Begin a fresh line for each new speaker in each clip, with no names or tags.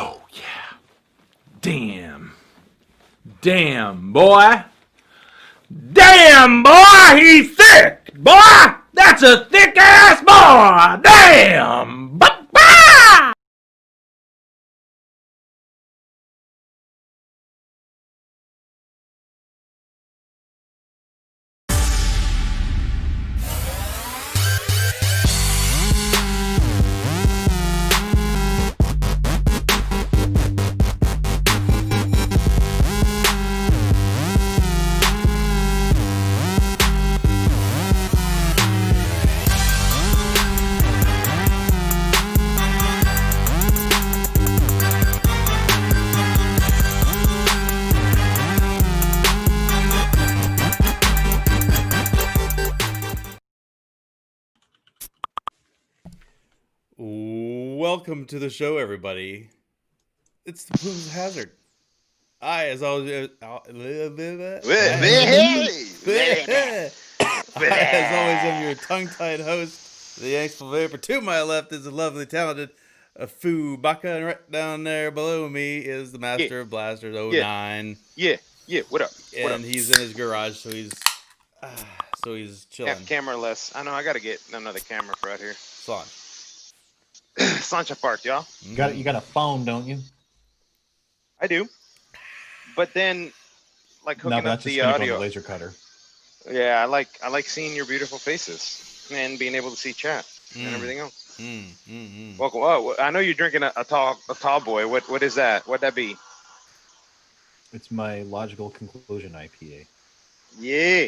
Oh, yeah. Damn. Damn, boy. Damn, boy, he's thick. Boy, that's a thick-ass boy. Damn. Ba-ba!
Welcome to the show, everybody. It's the Plumes of Hazard. As always, as always, I'm your tongue-tied host, the Yanksville Vapor. To my left is the lovely, talented Fu Baka, and right down there below me is the Master of Blasters 09.
Yeah. What up?
And he's in his garage, so he's chilling.
Cameraless. I know. I gotta get another camera for out here.
Slanch.
Slancha fart, y'all.
You got a phone, don't you?
I do. But then, like hooking up the audio.
The laser cutter.
Yeah, I like seeing your beautiful faces and being able to see chat and everything else. Welcome. Oh, I know you're drinking a tall boy. What is that? What'd that be?
It's my Logical Conclusion IPA.
Yeah.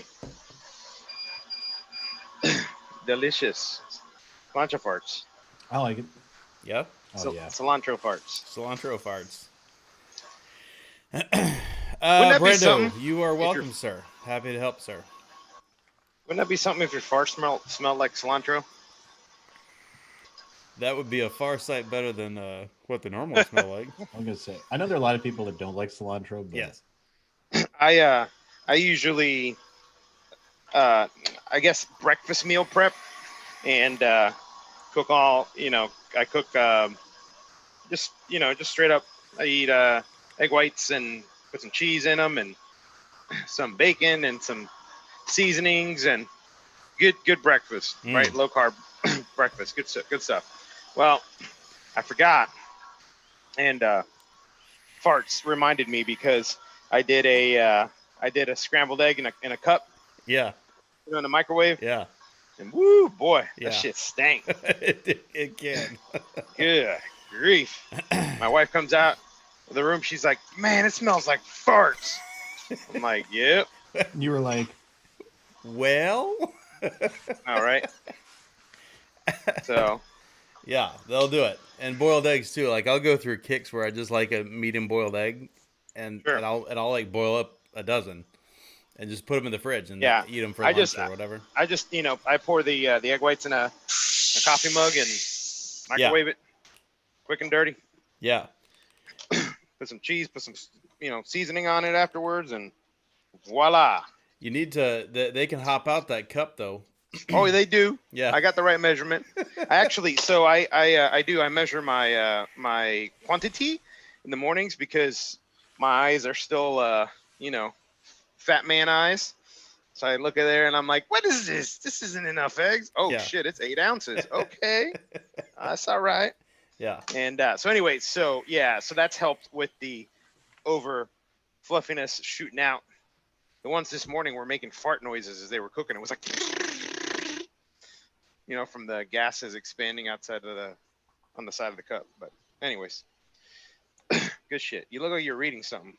Delicious. Slancha farts.
I like it.
Yep.
Oh, yeah.
Cilantro farts.
Cilantro farts.
Wouldn't that be
Brando,
something
you are welcome, sir. Happy to help, sir.
Wouldn't that be something if your farts smelled like cilantro?
That would be a far sight better than what the normal would smell like.
I'm gonna say, I know there are a lot of people that don't like cilantro, but
Yes.
I usually I guess breakfast meal prep and cook all, I cook just straight up. I eat egg whites and put some cheese in them and some bacon and some seasonings and good breakfast, right? Low carb breakfast, good stuff. Well, I forgot, and farts reminded me because I did a scrambled egg in a cup.
Yeah.
In the microwave.
Yeah.
And woo, boy,
Yeah.
that shit stank.
it can.
Good grief. My wife comes out of the room. She's like, man, it smells like farts. I'm like, yep.
you were like,
Well.
All right. So.
Yeah, they'll do it. And boiled eggs too. Like I'll go through kicks where I just like a medium boiled egg, and
Sure.
and I'll like boil up a dozen, and just put them in the fridge and eat them for
I
lunch or whatever.
I just I pour the egg whites in a coffee mug and microwave it, quick and dirty.
Yeah.
Put some cheese, put some seasoning on it afterwards, and voila.
You need to. They can hop out that cup though.
Oh, they do.
Yeah.
I got the right measurement. I actually, so I measure my my quantity in the mornings because my eyes are still fat man eyes. So I look at there and I'm like, what is this? This isn't enough eggs. Oh shit, it's 8 ounces. Okay, that's all right.
Yeah.
And so that's helped with the over fluffiness shooting out. The ones this morning were making fart noises as they were cooking. It was like, from the gases expanding outside of on the side of the cup. But anyways, good shit. You look like you're reading something.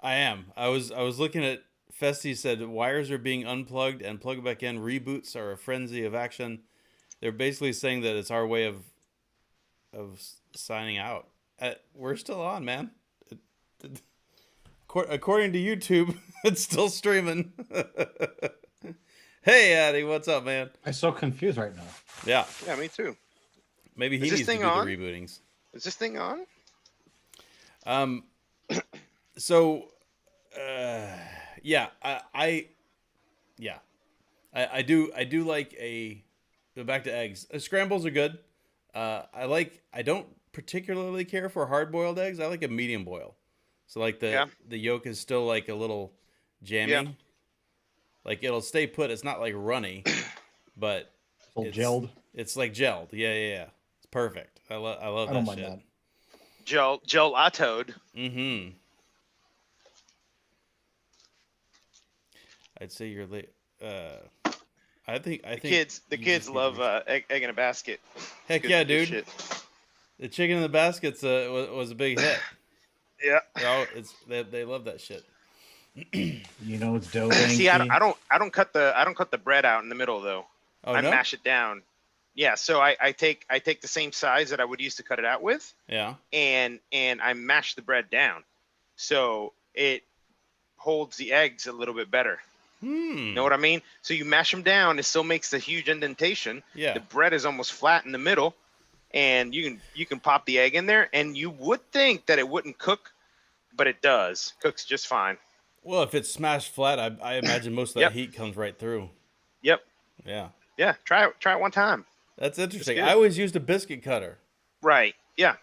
I am. I was looking at Festi said wires are being unplugged and plugged back in. Reboots are a frenzy of action. They're basically saying that it's our way of signing out. We're still on, man. According to YouTube, it's still streaming. Hey, Addy, what's up, man?
I'm so confused right now.
Yeah.
Yeah, me too.
Maybe he needs to do the rebootings.
Is this thing on?
I do like back to eggs. Scrambles are good. I don't particularly care for hard-boiled eggs. I like a medium boil. So like the yolk is still like a little jammy.
Yeah.
Like it'll stay put. It's not like runny, but
Full gelled.
It's like gelled. Yeah. It's perfect. I love
I
that
don't mind
shit.
that.
Gelatoed.
Mm-hmm. I'd say you're late. I think
The kids love egg in a basket.
Heck
Good-
yeah,
good
dude.
shit.
The chicken in the baskets was a big hit.
Yeah.
They love that shit.
You know it's dope.
See, I don't cut the bread out in the middle though.
Oh,
I
no?
mash it down. Yeah, so I take the same size that I would use to cut it out with,
Yeah.
and I mash the bread down, so it holds the eggs a little bit better. You know what I mean? So you mash them down, it still makes the huge indentation.
Yeah.
The bread is almost flat in the middle, and you can pop the egg in there, and you would think that it wouldn't cook, but it does. Cooks just fine.
Well, if it's smashed flat, I imagine most of that heat comes right through.
Yep.
Yeah.
Yeah. Try it one time.
That's interesting.
good.
I always used a biscuit cutter.
Right. Yeah.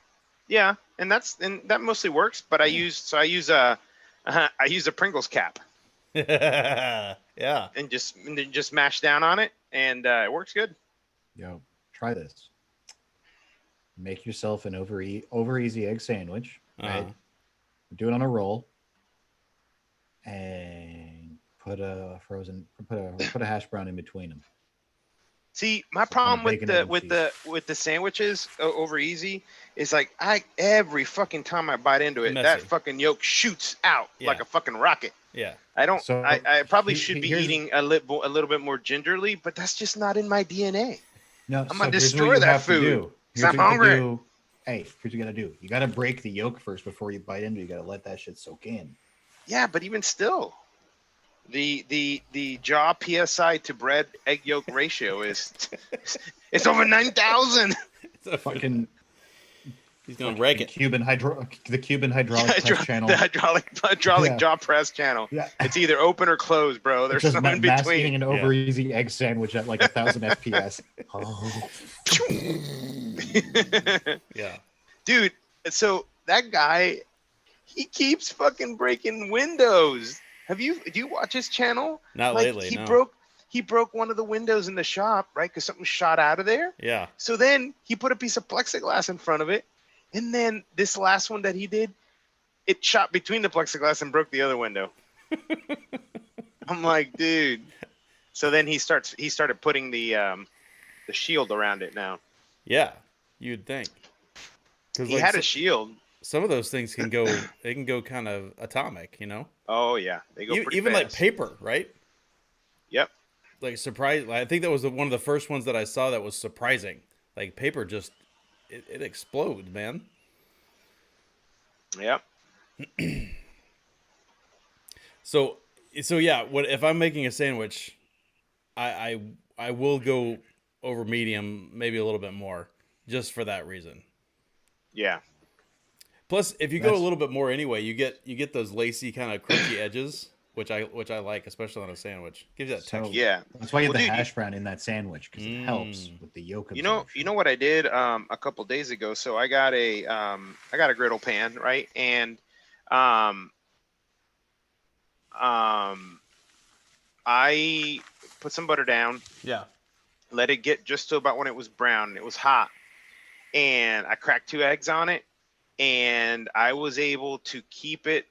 Yeah. And that mostly works. But I use a Pringles cap
Yeah.
and just mash down on it, and it works good.
Yo, try this. Make yourself an over easy egg sandwich. Right? Do it on a roll, and put a hash brown in between them.
See, my problem with
bacon, egg, and
the sandwiches over easy is like every fucking time I bite into it,
Messy.
that fucking yolk shoots out like a fucking rocket.
Yeah.
I don't.
So,
I probably should be
here's-
eating a little bit more gingerly, but that's just not in my DNA.
No,
I'm gonna
here's
destroy
what you
that
have to
food.
do.
'Cause
Here's
I'm
what you
hungry.
do. Hey, here's what you gotta do. You gotta break the yolk first before you bite into it. You gotta let that shit soak in.
Yeah, but even still, the jaw PSI to bread egg yolk ratio is it's over 9,000.
Fucking
He's gonna wreck it.
the Cuban hydraulic press channel.
The hydraulic jaw press channel.
Yeah.
It's either open or closed, bro. There's
Just
no in
mass
between.
eating an over easy egg sandwich at like 1,000 FPS. Oh,
Yeah.
Dude, so that guy, he keeps fucking breaking windows. Do you watch his channel?
Not lately,
He
no.
broke one of the windows in the shop, right? Because something shot out of there.
Yeah.
So then he put a piece of plexiglass in front of it. And then this last one that he did, it shot between the plexiglass and broke the other window. I'm like, dude. So then he started putting the shield around it now.
Yeah. You'd think.
He had a shield.
Some of those things can go. They can go kind of atomic, you know.
Oh yeah, they go pretty
Even like
fast.
paper, right?
Yep.
Like surprise. I think that was one of the first ones that I saw that was surprising. Like paper just it explodes, man.
Yep.
So yeah. What if I'm making a sandwich? I will go over medium, maybe a little bit more, just for that reason.
Yeah.
Plus, if you go a little bit more anyway, you get those lacy kind of crunchy edges, which I like, especially on a sandwich. Gives you that texture.
Yeah.
that's why you have
Well,
the
dude,
hash brown in that sandwich because it helps with the yolk.
You know what I did a couple days ago. So I got a griddle pan, right? And I put some butter down,
Yeah.
let it get just to about when it was brown. It was hot, and I cracked 2 eggs on it, and I was able to keep it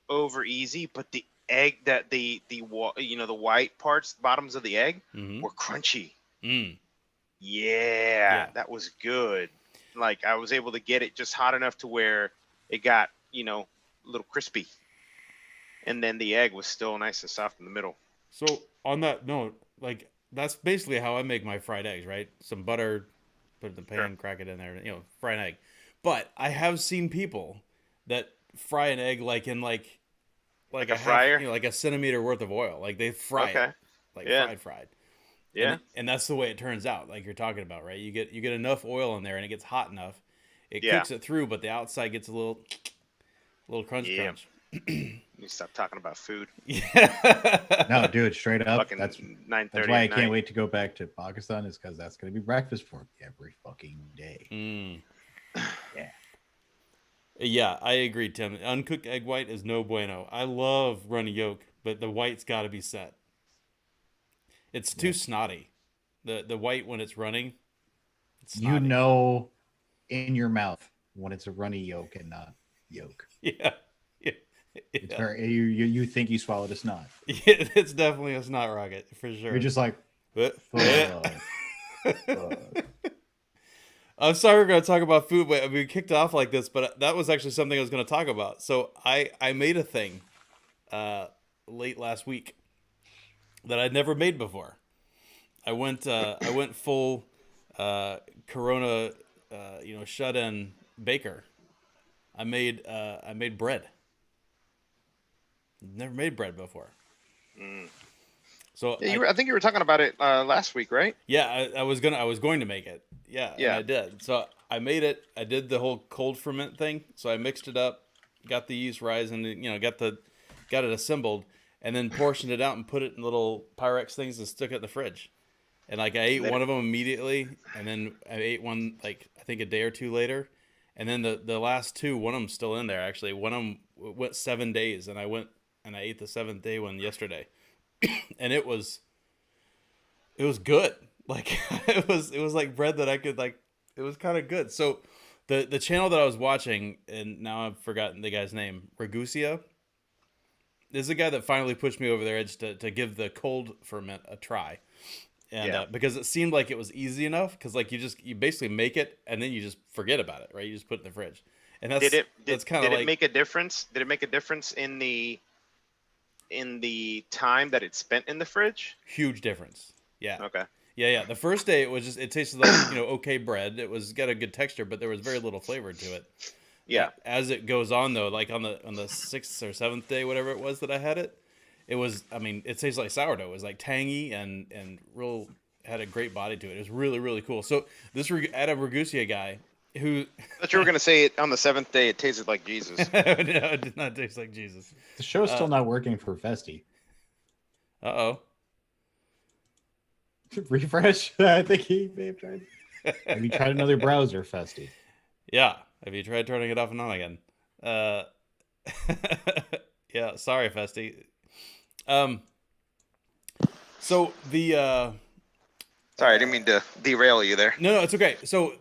over easy. But the egg that the white parts, bottoms of the egg,
Mm-hmm.
were crunchy.
Mm.
Yeah, that was good. Like I was able to get it just hot enough to where it got a little crispy, and then the egg was still nice and soft in the middle.
So on that note, like that's basically how I make my fried eggs, right? Some butter, put it in the pan,
Sure.
crack it in there, fry an egg. But I have seen people that fry an egg like in like
a fryer,
like a centimeter worth of oil. Like they fry it, like fried.
Yeah.
And that's the way it turns out, like you're talking about, right? You get enough oil in there, and it gets hot enough. It cooks it through, but the outside gets a little crunch.
You stop talking about food.
No, dude, straight up.
Fucking
That's
9:30.
that's why I can't wait to go back to Pakistan. Is because that's gonna be breakfast for me every fucking day.
Mm.
Yeah.
Yeah, I agree, Tim. Uncooked egg white is no bueno. I love runny yolk, but the white's got to be set. It's too snotty. The white when it's running, it's
You
snotty.
know in your mouth when it's a runny yolk and not yolk.
Yeah. Yeah.
It's
Yeah.
very you think you swallowed a snot.
Yeah, it's definitely a snot rocket for sure.
You're just like,
But-
fuck, fuck.
I'm sorry we're going to talk about food, but we kicked off like this, but that was actually something I was going to talk about. So I made a thing late last week that I'd never made before. I went full Corona, shut in baker. I made bread. Never made bread before. So
Yeah, I think you were talking about it last week, right?
yeah, I was going to make it. Yeah,
Yeah.
and I did. So I made it. I did the whole cold ferment thing. So I mixed it up, got the yeast rising, got it assembled, and then portioned it out and put it in little Pyrex things and stuck it in the fridge. And like I ate one of them immediately, and then I ate one like I think a day or two later, and then the last two, one of them's still in there actually. One of them went 7 days, and I went and I ate the 7th day one yesterday, and it was good. Like it was like bread that I could like. It was kind of good. So the channel that I was watching, and now I've forgotten the guy's name, Ragusia. This is a guy that finally pushed me over their edge to give the cold ferment a try. And because it seemed like it was easy enough, because like you basically make it and then you just forget about it, right? You just put it in the fridge, and that's kind of like.
Did it make a difference? Did it make a difference in the time that it spent in the fridge?
Huge difference. Yeah.
Okay.
Yeah. The first day it tasted like okay bread. It was got a good texture, but there was very little flavor to it.
Yeah.
As it goes on though, like on the 6th or 7th day, whatever it was that I had it. It was, it tastes like sourdough. It was like tangy and real, had a great body to it. It was really, really cool. So this Adam Ragusia guy who...
I thought you were going to say it on the 7th day, it tasted like Jesus.
No, it did not taste like Jesus.
The show's still not working for Festy.
Uh-oh.
Refresh? I think he may have tried. Have you tried another browser, Festy?
Yeah. Have you tried turning it off and on again? Yeah, sorry, Festy. So the
Sorry, I didn't mean to derail you there.
No, it's okay. So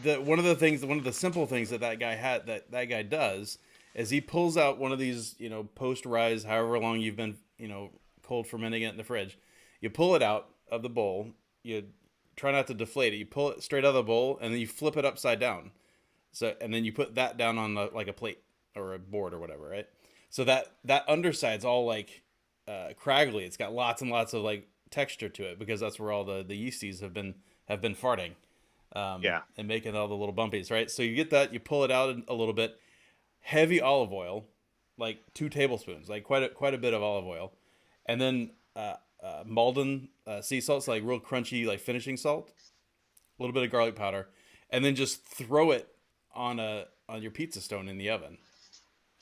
one of the simple things that guy had that guy does is he pulls out one of these, post rise, however long you've been, cold fermenting it in the fridge. You pull it out of the bowl. You try not to deflate it. You pull it straight out of the bowl and then you flip it upside down. So and then you put that down on like a plate or a board or whatever, right? So that underside's all like craggly. It's got lots and lots of like texture to it because that's where all the yeasties have been farting, and making all the little bumpies, right? So you get that, you pull it out a little bit, heavy olive oil, like 2 tablespoons, like quite a bit of olive oil, and then Malden sea salt, so like real crunchy, like finishing salt, a little bit of garlic powder, and then just throw it on your pizza stone in the oven.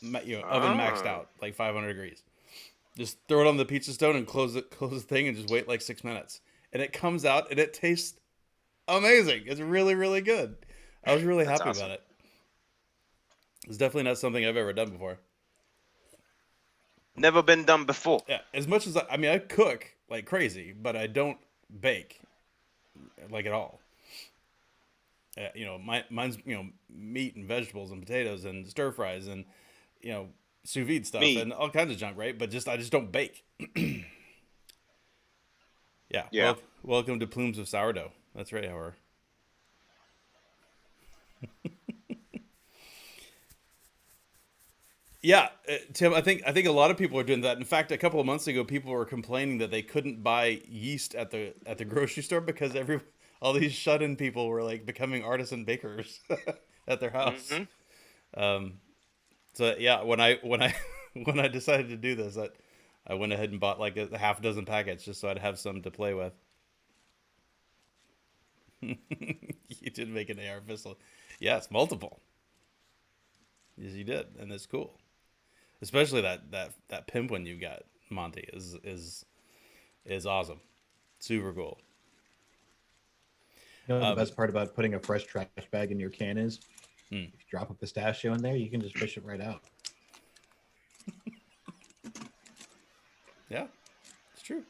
Oven maxed out, like 500 degrees. Just throw it on the pizza stone and close the thing and just wait like 6 minutes. And it comes out and it tastes amazing. It's really, really good. I was really happy about it. It's definitely not something I've ever done before.
Never been done before.
Yeah, as much as I cook like crazy, but I don't bake like at all. Mine's meat and vegetables and potatoes and stir fries and sous vide stuff and all kinds of junk, right? But I just don't bake. Yeah. Welcome to Plumes of Sourdough. That's right, Howard. Yeah, Tim, I think a lot of people are doing that. In fact, a couple of months ago, people were complaining that they couldn't buy yeast at the grocery store because all these shut-in people were like becoming artisan bakers at their house. Mm-hmm. So yeah, when I decided to do this, I went ahead and bought like a half dozen packets just so I'd have some to play with. You did make an AR pistol. Yes, multiple. Yes, you did, and it's cool. Especially that pimp one you got, Monty, is awesome. Super cool.
You know the best part about putting a fresh trash bag in your can is If you drop a pistachio in there, you can just fish it right out.
Yeah, it's true.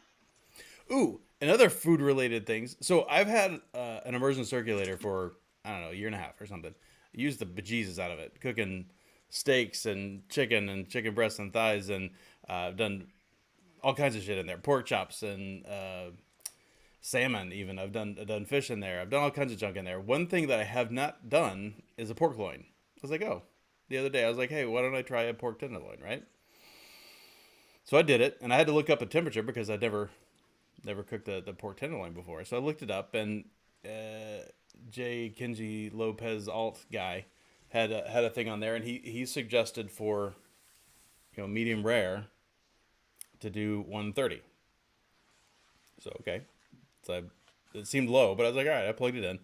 Ooh, and other food related things. So I've had an immersion circulator for, I don't know, a year and a half or something. I used the bejesus out of it, cooking steaks and chicken breasts and thighs, and I've done all kinds of shit in there, pork chops and salmon. Even I've done fish in there. I've done all kinds of junk in there. One thing that I have not done is a pork loin. I was like, oh, the other day I was like, hey, why don't I try a pork tenderloin, right? So I did it, and I had to look up a temperature because I'd never cooked the pork tenderloin before. So I looked it up, and J. Kenji Lopez alt guy had a thing on there, and he suggested for medium rare to do 130. So okay, so it seemed low, but I was like, all right, I plugged it in.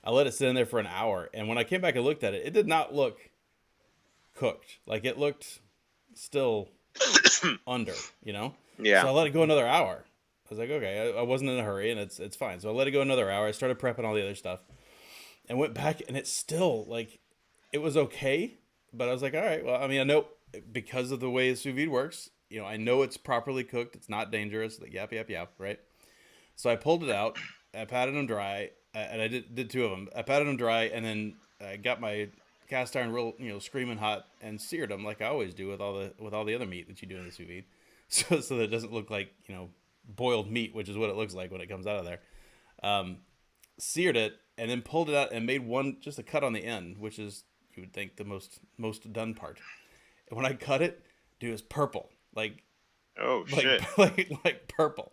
I let it sit in there for an hour, and when I came back and looked at it, it did not look cooked. Like it looked still under,
Yeah.
So I let it go another hour. I was like, okay, I wasn't in a hurry, and it's fine. So I let it go another hour. I started prepping all the other stuff, and went back, and it's still like, it was okay, but I was like, all right, well, I mean, I know because of the way sous vide works, I know it's properly cooked. It's not dangerous. Like yap, right? So I pulled it out. I patted them dry, and I did two of them. I patted them dry, and then I got my cast iron real, screaming hot, and seared them like I always do with all the other meat that you do in the sous vide, so that it doesn't look like boiled meat, which is what it looks like when it comes out of there. Seared it, and then pulled it out and made just a cut on the end, which is, you would think, the most done part. And when I cut it, dude, it's purple,
shit,
like purple.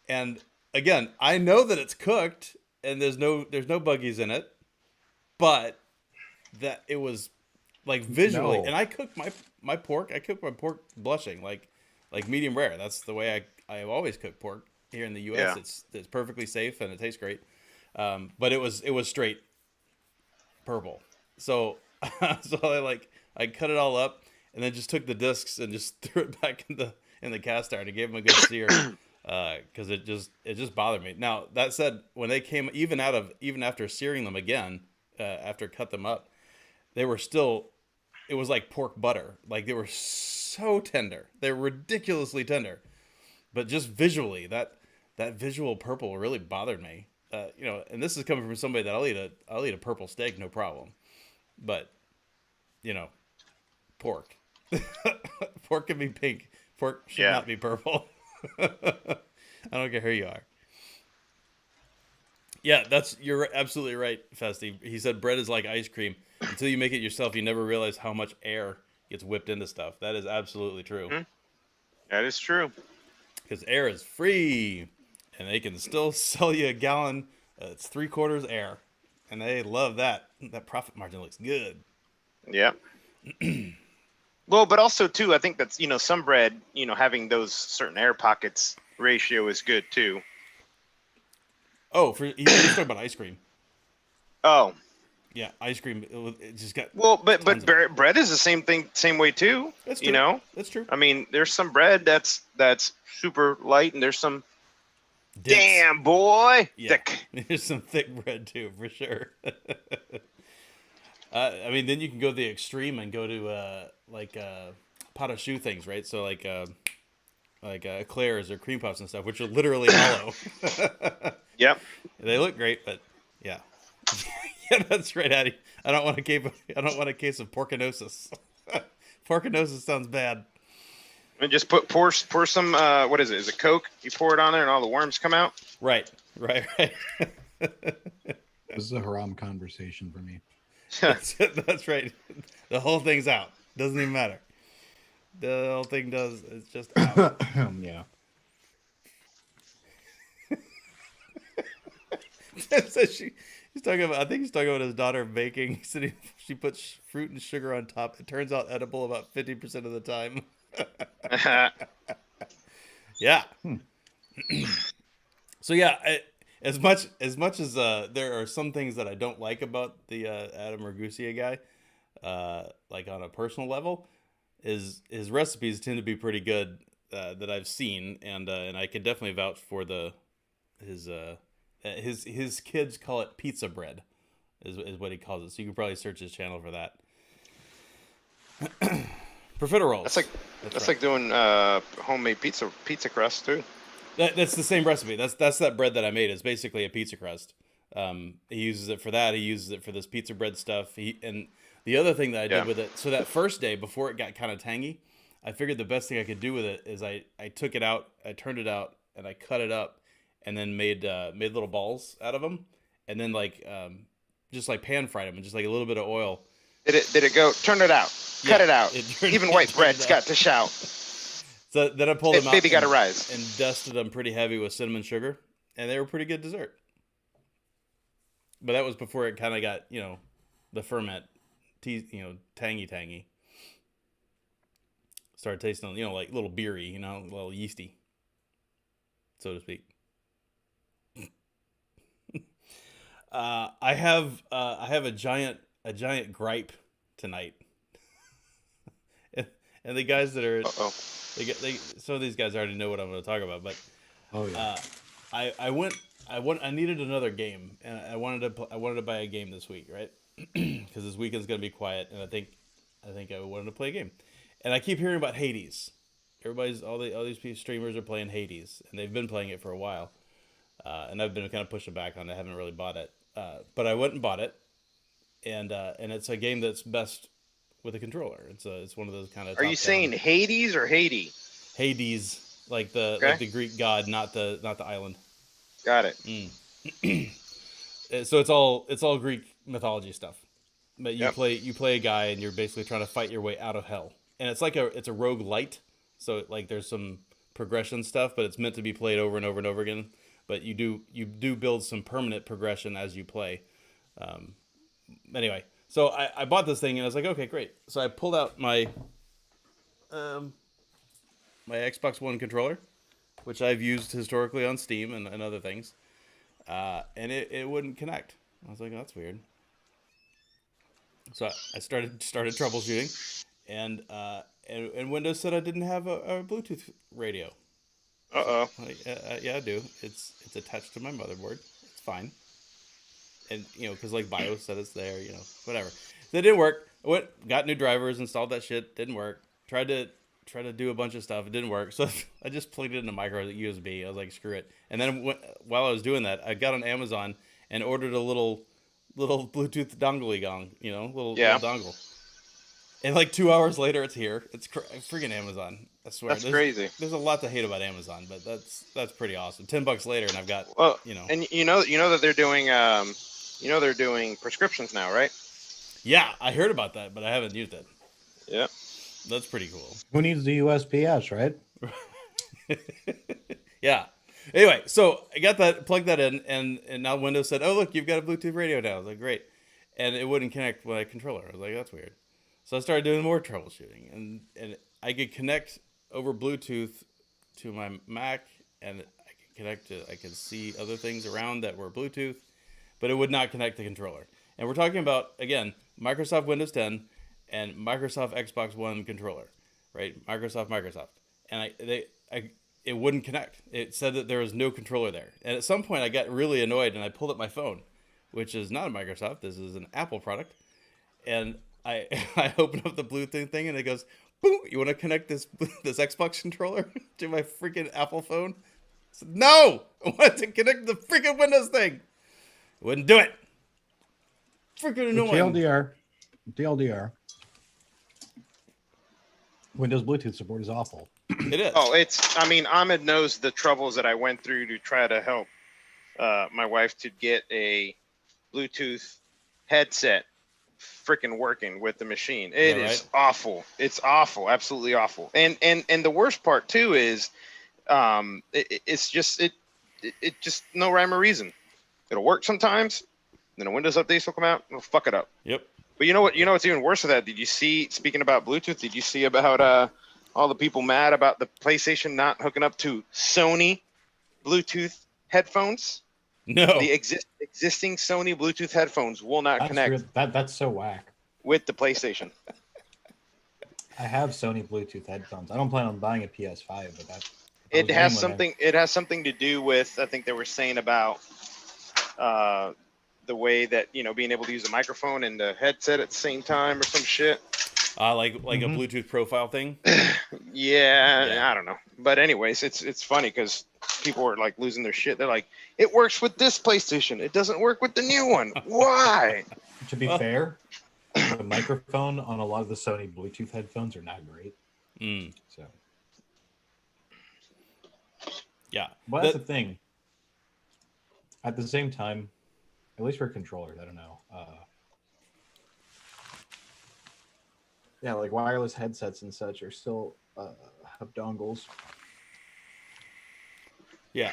And again, I know that it's cooked and there's no buggies in it, but that it was like visually.
No.
And I cooked my pork. I cooked my pork blushing, like medium rare. That's the way I always cook pork here in the U.S.
Yeah.
It's perfectly safe and it tastes great. But it was straight purple. So I cut it all up and then just took the discs and just threw it back in the cast iron and gave them a good sear. Because it just bothered me. Now that said, when they came even after searing them again, after cut them up, they were still, it was like pork butter. Like they were so tender. They were ridiculously tender. But just visually, that visual purple really bothered me. And this is coming from somebody that I'll eat a purple steak, no problem. But pork, pork can be pink. Pork should not be purple. I don't care who you are. Yeah, you're absolutely right, Festy. He said bread is like ice cream. Until you make it yourself, you never realize how much air gets whipped into stuff. That is absolutely true.
Mm-hmm. That is true.
Because air is free, and they can still sell you a gallon. It's 3/4 air, and they love that. That profit margin looks good.
Yeah. Well, but also too, I think that's some bread, having those certain air pockets ratio is good too.
Oh, he's talking about ice cream.
Oh.
Yeah, ice cream. It just got.
Well, but bread is the same way too.
That's true. That's true.
I mean, there's some bread that's super light, and there's some.
Dips.
Damn boy,
yeah.
thick.
There's some thick bread too, for sure. I mean, then you can go the extreme and go to pot of choux things, right? So like eclairs or cream puffs and stuff, which are literally hollow.
Yep.
They look great, but yeah. Yeah, that's right, Addy. I don't want a case of porcinosis. Porcinosis sounds bad.
And just pour some what is it? Is it Coke? You pour it on there and all the worms come out?
Right.
This is a haram conversation for me.
That's right. The whole thing's out. Doesn't even matter. The whole thing does. It's just out.
Yeah.
So he's talking about. I think he's talking about his daughter baking. He said she puts fruit and sugar on top. It turns out edible about 50% of the time. Yeah. So yeah, as much as there are some things that I don't like about the Adam Ragusea guy, like on a personal level, his recipes tend to be pretty good that I've seen, and I can definitely vouch for his kids call it pizza bread, is what he calls it. So you can probably search his channel for that. Profiteroles.
That's like doing homemade pizza crust too.
That's the same recipe. That's that bread that I made. It's basically a pizza crust. He uses it for that. He uses it for this pizza bread stuff. And the other thing that I did with it, so that first day before it got kind of tangy, I figured the best thing I could do with it is I took it out, I turned it out, and I cut it up, and then made little balls out of them, and then just like pan fried them, and just like a little bit of oil. Did
it go? Turn it out. Cut it out. Even white bread's got to shout.
So then I pulled them out.
Baby got to rise.
And dusted them pretty heavy with cinnamon sugar, and they were pretty good dessert. But that was before it kind of got, the ferment, tangy. Started tasting, like a little beery, a little yeasty, so to speak. I have a giant gripe tonight, and the guys that are, some of these guys already know what I'm going to talk about, but I needed another game, and I wanted to buy a game this week, right? Because this weekend's gonna be quiet, and I think I wanted to play a game, and I keep hearing about Hades. All these streamers are playing Hades, and they've been playing it for a while, and I've been kind of pushing back on it. I haven't really bought it, but I went and bought it, and it's a game that's best with a controller. It's one of those kind of.
Are you saying Hades or Haiti?
Hades, like the Greek god, not the island.
Got it.
So it's all Greek mythology stuff, but you play a guy and you're basically trying to fight your way out of hell, and it's a roguelite. So like there's some progression stuff, but it's meant to be played over and over and over again. But you do build some permanent progression as you play. Anyway, so I bought this thing and I was like, okay, great. So I pulled out my my Xbox One controller, which I've used historically on Steam and other things, and it wouldn't connect. I was like, oh, that's weird. So I started troubleshooting, and Windows said I didn't have a Bluetooth radio. Yeah, I do. It's attached to my motherboard. It's fine. And because like BIOS said it's there. Whatever. That didn't work. I got new drivers, installed that shit. Didn't work. Tried to do a bunch of stuff. It didn't work. So I just plugged it in a micro USB. I was like, screw it. And then while I was doing that, I got on Amazon and ordered a little Bluetooth dongle gong, little dongle. And like 2 hours later, it's here. It's freaking Amazon. I swear.
That's crazy.
There's a lot to hate about Amazon, but that's pretty awesome. $10 later, and I've got
And you know that they're doing they're doing prescriptions now, right?
Yeah, I heard about that, but I haven't used it.
Yeah.
That's pretty cool.
Who needs the USPS, right?
Yeah. Anyway, so I got that, plugged that in, and now Windows said, "Oh, look, you've got a Bluetooth radio now." I was like, "Great," and it wouldn't connect with my controller. I was like, "That's weird." So I started doing more troubleshooting, and I could connect over Bluetooth to my Mac, and I could see other things around that were Bluetooth, but it would not connect the controller. And we're talking about, again, Microsoft Windows 10 and Microsoft Xbox One controller, right? Microsoft, and it wouldn't connect. It said that there was no controller there. And at some point I got really annoyed and I pulled up my phone, which is not a Microsoft. This is an Apple product. And I opened up the Bluetooth thing and it goes, boom, you want to connect this Xbox controller to my freaking Apple phone? I said, no, I wanted to connect the freaking Windows thing. It wouldn't do it. Freaking annoying.
TLDR. Windows Bluetooth support is awful.
It is.
Oh, Ahmed knows the troubles that I went through to try to help my wife to get a Bluetooth headset freaking working with the machine. It is awful. It's awful. Absolutely awful. And the worst part too is it's just no rhyme or reason. It'll work sometimes, then a Windows update will come out and it'll fuck it up.
Yep.
But you know what's even worse than that? Did you see, speaking about Bluetooth, did you see about all the people mad about the PlayStation not hooking up to Sony Bluetooth headphones?
No.
The existing Sony Bluetooth headphones will not connect.
That's so whack.
With the PlayStation.
I have Sony Bluetooth headphones. I don't plan on buying a PS5, but that
it has something to do with, I think they were saying about the way that being able to use a microphone and the headset at the same time or some shit.
Like a Bluetooth profile thing.
Yeah, I don't know. But anyways, it's funny because people are like losing their shit. They're like, it works with this PlayStation. It doesn't work with the new one. Why?
To be fair, the microphone on a lot of the Sony Bluetooth headphones are not great. So,
yeah.
But that's the thing. At the same time, at least for controllers, I don't know. Yeah, like wireless headsets and such are still have dongles.
Yeah.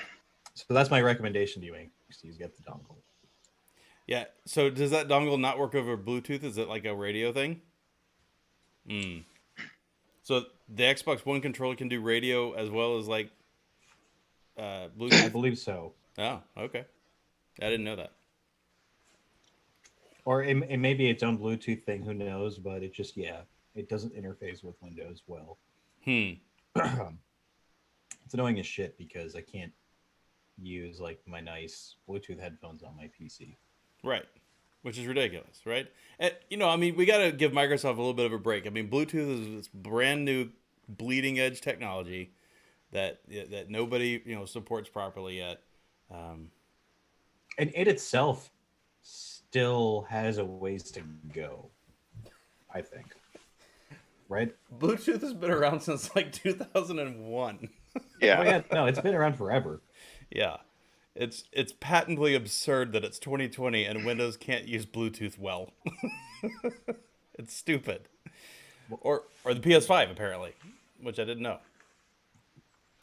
So that's my recommendation to you, is get the dongle.
Yeah. So does that dongle not work over Bluetooth? Is it like a radio thing? So the Xbox One controller can do radio as well as like Bluetooth?
I believe so.
Oh, okay. I didn't know that.
Or it may be its own Bluetooth thing, who knows, but it just, it doesn't interface with Windows well. It's annoying as shit because I can't use like my nice Bluetooth headphones on my PC.
Right. Which is ridiculous, right? And, I mean, we got to give Microsoft a little bit of a break. I mean, Bluetooth is this brand new bleeding edge technology that nobody, supports properly yet.
And it itself still has a ways to go, I think. Right?
Bluetooth has been around since like 2001.
Yeah.
Oh, yeah, no, it's been around forever.
Yeah. It's patently absurd that it's 2020 and Windows can't use Bluetooth well. It's stupid. Or the PS5 apparently, which I didn't know.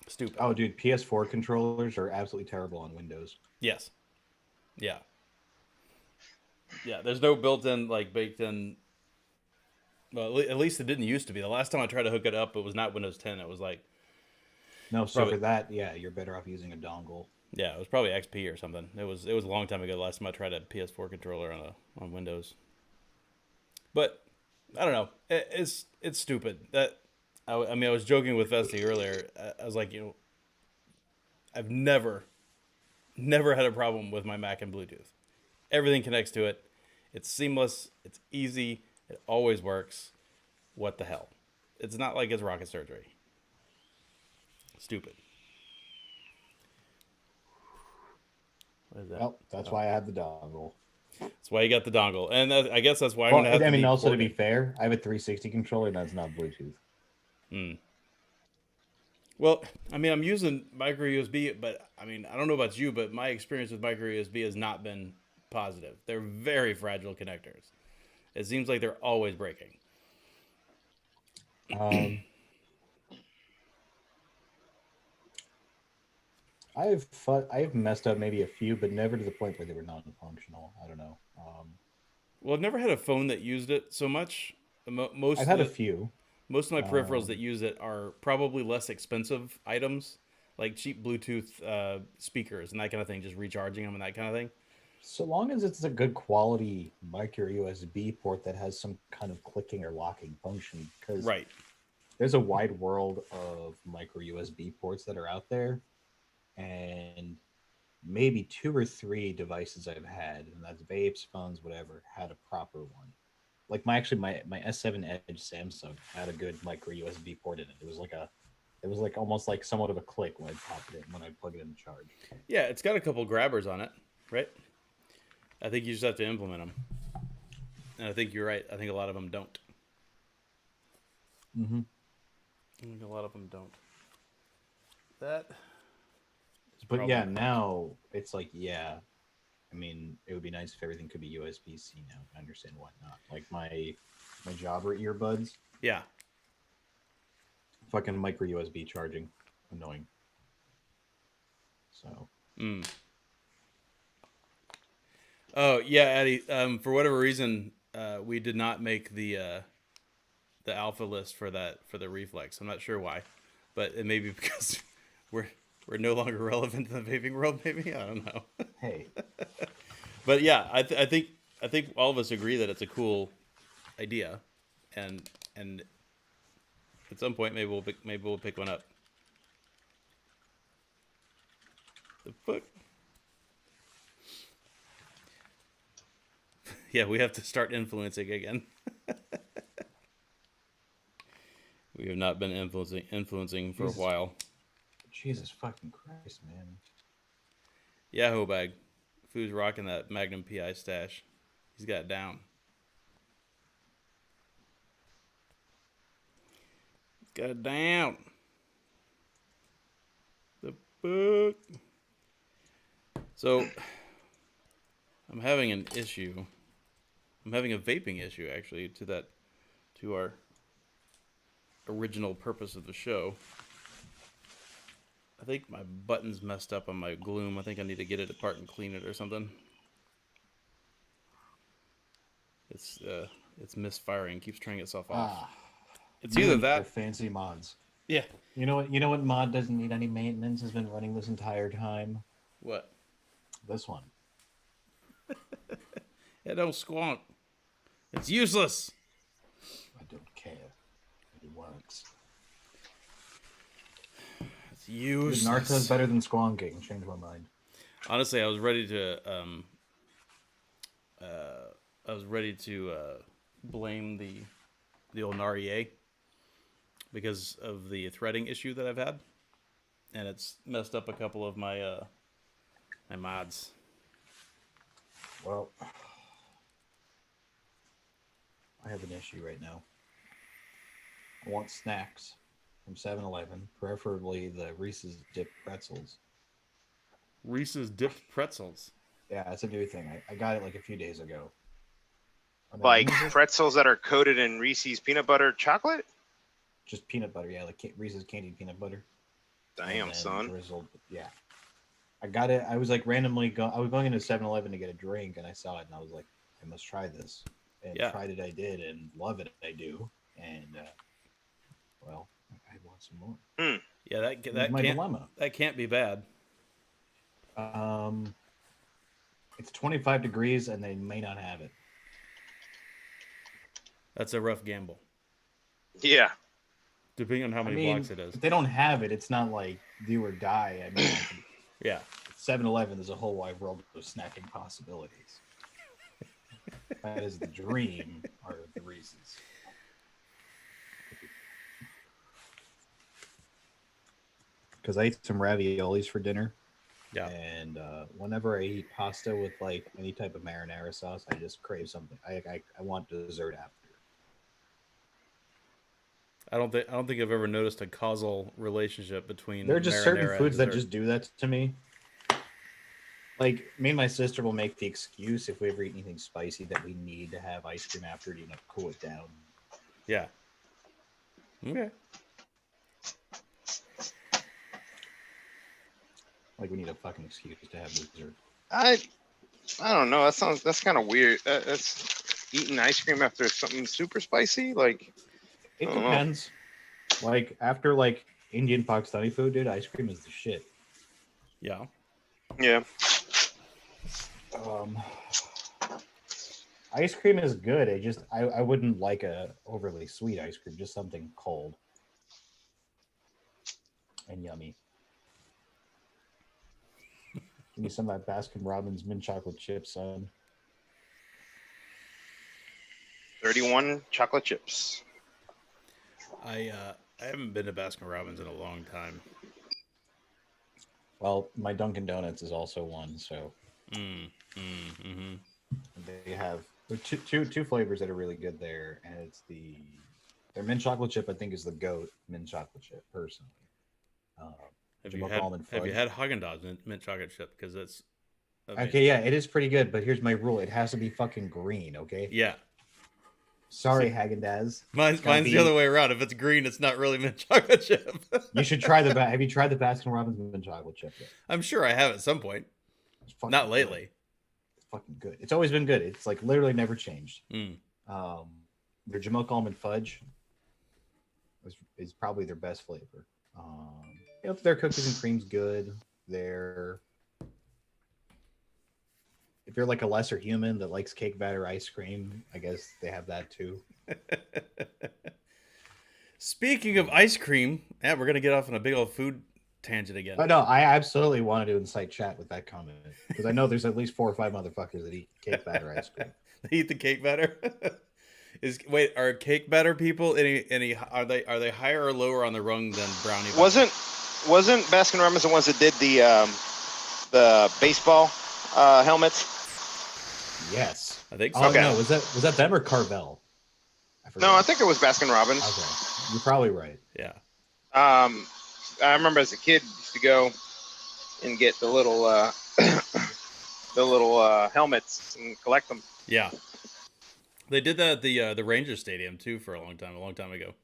Stupid.
Oh, dude, PS4 controllers are absolutely terrible on Windows.
Yes. Yeah. Yeah, there's no built-in, like, baked-in... Well, at least it didn't used to be. The last time I tried to hook it up, it was not Windows 10. It was like...
No, so for that, you're better off using a dongle.
Yeah, it was probably XP or something. It was a long time ago. The last time I tried a PS4 controller on Windows. But, I don't know. It's stupid. I was joking with Vesti earlier. I was like, I've never had a problem with my Mac and Bluetooth. Everything connects to it. It's seamless. It's easy. It always works. What the hell? It's not like it's rocket surgery. Stupid. What is that?
Well, that's why I have the dongle.
That's why you got the dongle. And I guess that's why I'm going to have to
also, to be fair, I have a 360 controller that's not Bluetooth.
Well, I mean, I'm using micro USB, but I mean, I don't know about you, but my experience with micro USB has not been positive. They're very fragile connectors. It seems like they're always breaking.
I've messed up maybe a few, but never to the point where they were non-functional. I don't know.
Well, I've never had a phone that used it so much.
I've had a few.
Most of my peripherals that use it are probably less expensive items, like cheap Bluetooth speakers and that kind of thing, just recharging them and that kind of thing.
So long as it's a good quality micro USB port that has some kind of clicking or locking function, because there's a wide world of micro USB ports that are out there, and maybe 2 or 3 devices I've had, and that's vapes, phones, whatever, had a proper one. Like my S7 Edge Samsung had a good micro USB port in it. It was like almost like somewhat of a click when I pop it in, when I plug it in to charge.
Yeah, it's got a couple grabbers on it, right? I think you just have to implement them. And I think you're right. I think a lot of them don't.
Mm-hmm.
I think a lot of them don't. But
now it's like, I mean, it would be nice if everything could be USB-C now. I understand why not. Like my Jabra earbuds.
Yeah.
Fucking micro USB charging. Annoying. So.
Oh yeah, Eddie. For whatever reason, we did not make the alpha list for the Reflex. I'm not sure why, but it may be because we're no longer relevant in the vaping world. Maybe, I don't know.
Hey.
But yeah, I think all of us agree that it's a cool idea, and at some point maybe we'll pick one up. The fuck. Yeah, we have to start influencing again. We have not been influencing for a while.
Jesus fucking Christ, man.
Yeah, Hobag. Foo's rocking that Magnum PI stash. He's got it down. He's got it down. The book. So, I'm having an issue. I'm having a vaping issue, actually, to our original purpose of the show. I think my button's messed up on my Gloom. I think I need to get it apart and clean it or something. It's misfiring, keeps turning itself off. It's either that.
Fancy mods.
Yeah.
You know what mod doesn't need any maintenance, has been running this entire time?
What?
This one.
It don't squonk. It's useless.
I don't care. It works.
It's useless.
Naruto's better than squonking. Change my mind.
Honestly, I was ready to blame the old REA because of the threading issue that I've had, and it's messed up a couple of my my mods.
Well, I have an issue right now. I want snacks from 7-Eleven, preferably the Reese's dipped pretzels.
Reese's dipped pretzels.
Yeah, that's a new thing. I got it like a few days ago.
Like pretzels that are coated in Reese's peanut butter chocolate?
Just peanut butter, yeah, like Reese's candied peanut butter.
Damn, son.
Drizzled, yeah. I got it. I was like randomly I was going into 7-Eleven to get a drink, and I saw it, and I was like, I must try this. And tried it, I did, and love it, I do. And well, I want some more.
Yeah, that can't be bad.
It's 25 degrees, and they may not have it.
That's a rough gamble.
Yeah.
Depending on how many blocks it is.
If they don't have it, it's not like do or die. I mean,
yeah.
7-Eleven, there's a whole wide world of snacking possibilities. That is the dream, are the Reese's. Because I ate some raviolis for dinner.
Yeah.
And whenever I eat pasta with like any type of marinara sauce, I just crave something. I want dessert after.
I don't think I've ever noticed a causal relationship between.
There are just certain foods
that
just do that to me. Like me and my sister will make the excuse if we ever eat anything spicy that we need to have ice cream after to cool it down.
Yeah. Okay.
Like we need a fucking excuse to have dessert.
I don't know. That's kind of weird. That's eating ice cream after something super spicy. Like
it depends. Like after like Indian Pakistani food, dude, ice cream is the shit.
Yeah.
Yeah.
Ice cream is good. I wouldn't like a overly sweet ice cream. Just something cold and yummy. Give me some of that Baskin Robbins mint chocolate chip, son.
31 chocolate chips.
I haven't been to Baskin Robbins in a long time.
Well, my Dunkin' Donuts is also one, so they have two flavors that are really good there, and it's their mint chocolate chip. I think is the GOAT mint chocolate chip, personally.
Have you had Haagen-Dazs mint chocolate chip? Because it's amazing.
Okay. Yeah, it is pretty good, but here's my rule: it has to be fucking green. Okay.
Yeah.
Sorry, Haagen-Dazs.
Mine's the other way around. If it's green, it's not really mint chocolate chip.
You should try have you tried the Baskin Robbins mint chocolate chip yet?
I'm sure I have at some point. Not lately.
Good. It's fucking good. It's always been good. It's like literally never changed. Their Jamilk almond fudge is probably their best flavor. Their cookies and cream's good. If you're like a lesser human that likes cake batter ice cream, I guess they have that too.
Speaking of ice cream, we're going to get off on a big old food tangent again.
Oh, no, I absolutely wanted to incite chat with that comment because I know there's at least 4 or 5 motherfuckers that eat cake batter ice cream.
They eat the cake batter. Are cake batter people any are they higher or lower on the rung than brownie batter?
Wasn't Baskin Robbins the ones that did the baseball helmets?
Yes.
I think so.
Oh
Okay.
no, was that them or Carvel?
No, I think it was Baskin Robbins.
Okay, you're probably right.
Yeah.
I remember as a kid used to go and get the little helmets and collect them.
Yeah. They did that at the Ranger Stadium too for a long time ago.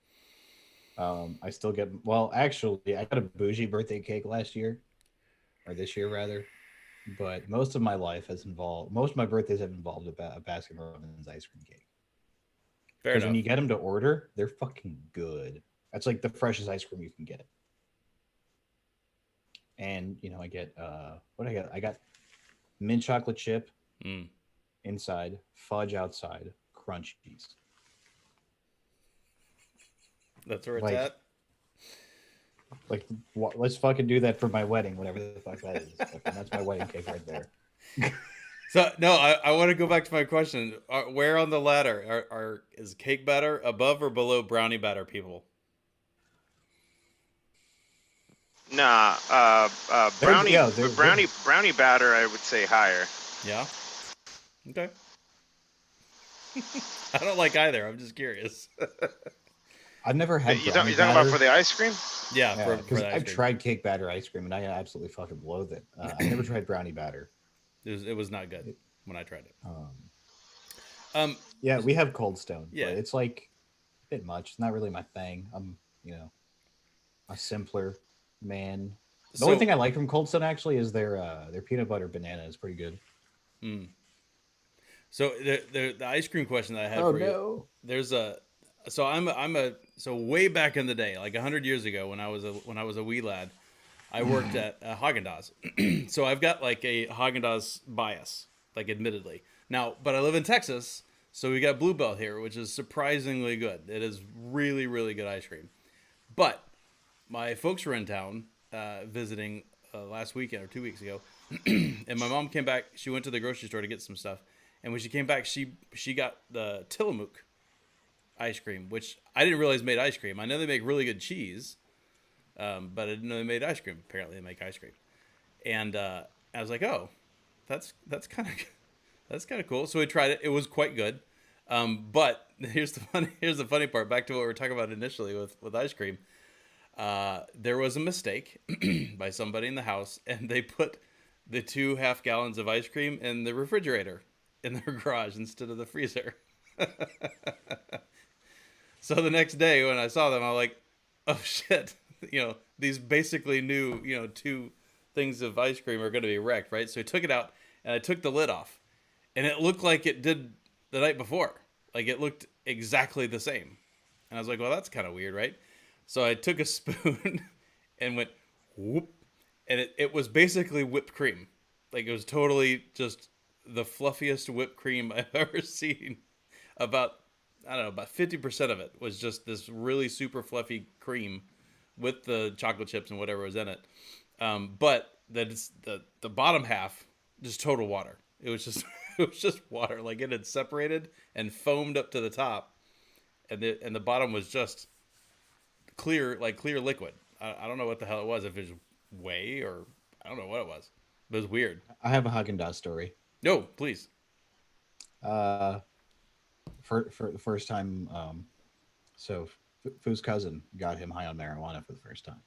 I still get, well, actually, I got a bougie birthday cake last year, or this year rather. But most of my birthdays have involved a Baskin Robbins ice cream cake.
Fair
Because
enough.
when you get them to order, they're fucking good. That's like the freshest ice cream you can get. And I get what I got? I got mint chocolate chip inside, fudge outside, crunchies.
That's where it's
Like-
at.
Like, let's fucking do that for my wedding, whatever the fuck that is. That's my wedding cake right there.
So no, I want to go back to my question. Where on the ladder is cake batter above or below brownie batter people?
Nah, brownie batter, I would say higher.
Yeah. Okay. I don't like either. I'm just curious.
I've never had
You
brownie
talking
batter.
about for the ice cream?
Yeah,
Yeah,
for
because
the ice
I've
cream.
tried cake batter ice cream and I absolutely fucking loathe it. I never tried brownie batter.
It was not good when I tried it.
Yeah, we have Cold Stone.
Yeah.
But it's like a bit much. It's not really my thing. I'm, a simpler man. The only thing I like from Cold Stone actually is their peanut butter banana is pretty good.
So the ice cream question that I had for you. There's so way back in the day, like 100 years ago, when I was a wee lad, I worked at Haagen-Dazs. So I've got like a Haagen-Dazs bias, like admittedly. Now, but I live in Texas, so we got Blue Bell here, which is surprisingly good. It is really, really good ice cream. But my folks were in town visiting last weekend or 2 weeks ago, and my mom came back. She went to the grocery store to get some stuff, and when she came back, she got the Tillamook ice cream, which I didn't realize made ice cream. I know they make really good cheese, but I didn't know they made ice cream. Apparently, they make ice cream, and I was like, "Oh, that's kind of cool." So we tried it. It was quite good. But here's the funny part. Back to what we were talking about initially with ice cream. There was a mistake by somebody in the house, and they put the 2 half gallons of ice cream in the refrigerator in their garage instead of the freezer. So the next day when I saw them, I'm like, oh shit, these basically new, 2 things of ice cream are going to be wrecked, right? So I took it out and I took the lid off, and it looked like it did the night before. Like it looked exactly the same. And I was like, well, that's kind of weird, right? So I took a spoon and went whoop, and it was basically whipped cream. Like it was totally just the fluffiest whipped cream I've ever seen. About 50% of it was just this really super fluffy cream with the chocolate chips and whatever was in it. But the bottom half, just total water. It was just water. Like it had separated and foamed up to the top, and the bottom was just clear liquid. I don't know what the hell it was. If it was whey or I don't know what it was. But it was weird.
I have a Haagen-Dazs story.
No, please.
For the first time, so Foo's cousin got him high on marijuana for the first time,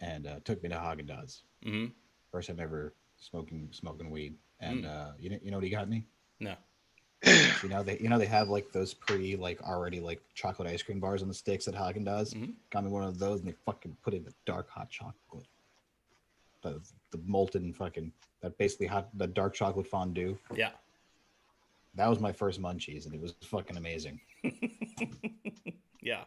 and took me to Haagen-Dazs.
Mm-hmm.
First time ever smoking weed, and you know what he got me?
No.
They have like those pretty like already like chocolate ice cream bars on the sticks at Haagen-Dazs.
Mm-hmm.
Got me one of those, and they fucking put in the dark hot chocolate, the molten fucking that basically the dark chocolate fondue.
Yeah.
That was my first munchies, and it was fucking amazing.
Yeah.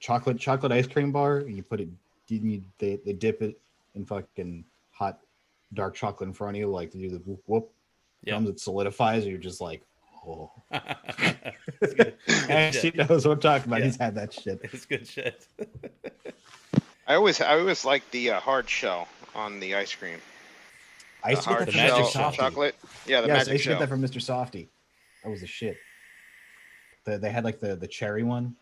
Chocolate ice cream bar. You put it. They dip it in fucking hot dark chocolate in front of you, like to do the whoop whoop.
Yeah.
Comes, it solidifies, and you're just like, oh.
It's good.
And she knows what I'm talking about.
Yeah.
He's had that shit.
It's good shit.
I always like the hard shell on the ice cream.
I used to get
hard
that from
Magic
shell
Mr. Softy.
chocolate. Yeah, the
Yes, I
magic
used to get
shell.
that from Mr. Softy. That was the shit. They had like the cherry one.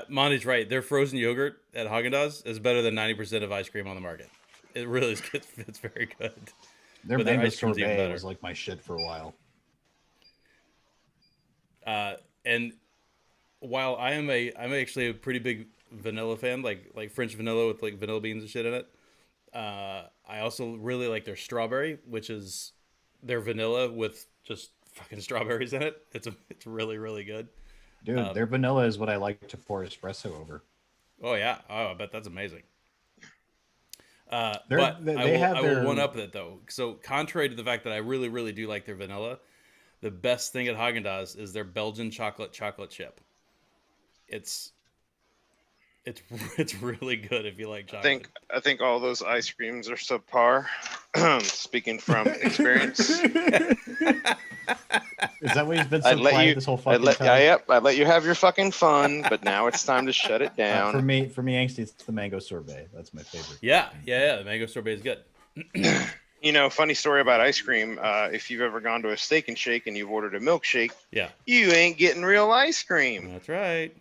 Monty's right. Their frozen yogurt at Haagen-Dazs is better than 90% of ice cream on the market. It really is. It's very good.
Their
But
mango
ice cream's even
sorbet
better.
was like my shit for a while.
And while I'm actually a pretty big vanilla fan, like French vanilla with like vanilla beans and shit in it. I also really like their strawberry, which is their vanilla with just fucking strawberries in it. It's really, really good.
Dude, their vanilla is what I like to pour espresso over.
Oh yeah. Oh, I bet that's amazing. But
they
I
have
will
their-
one up that though. So contrary to the fact that I really, really do like their vanilla, the best thing at Haagen-Dazs is their Belgian chocolate chip. It's really good if you like chocolate.
I think all those ice creams are subpar. Speaking from experience.
Is that why he's been so quiet this whole fucking time?
I let you have your fucking fun, but now it's time to shut it down.
For me, Angsty, it's the mango sorbet. That's my favorite.
Yeah. The mango sorbet is good.
You know, funny story about ice cream. If you've ever gone to a Steak and Shake and you've ordered a milkshake,
Yeah,
you ain't getting real ice cream.
that's right.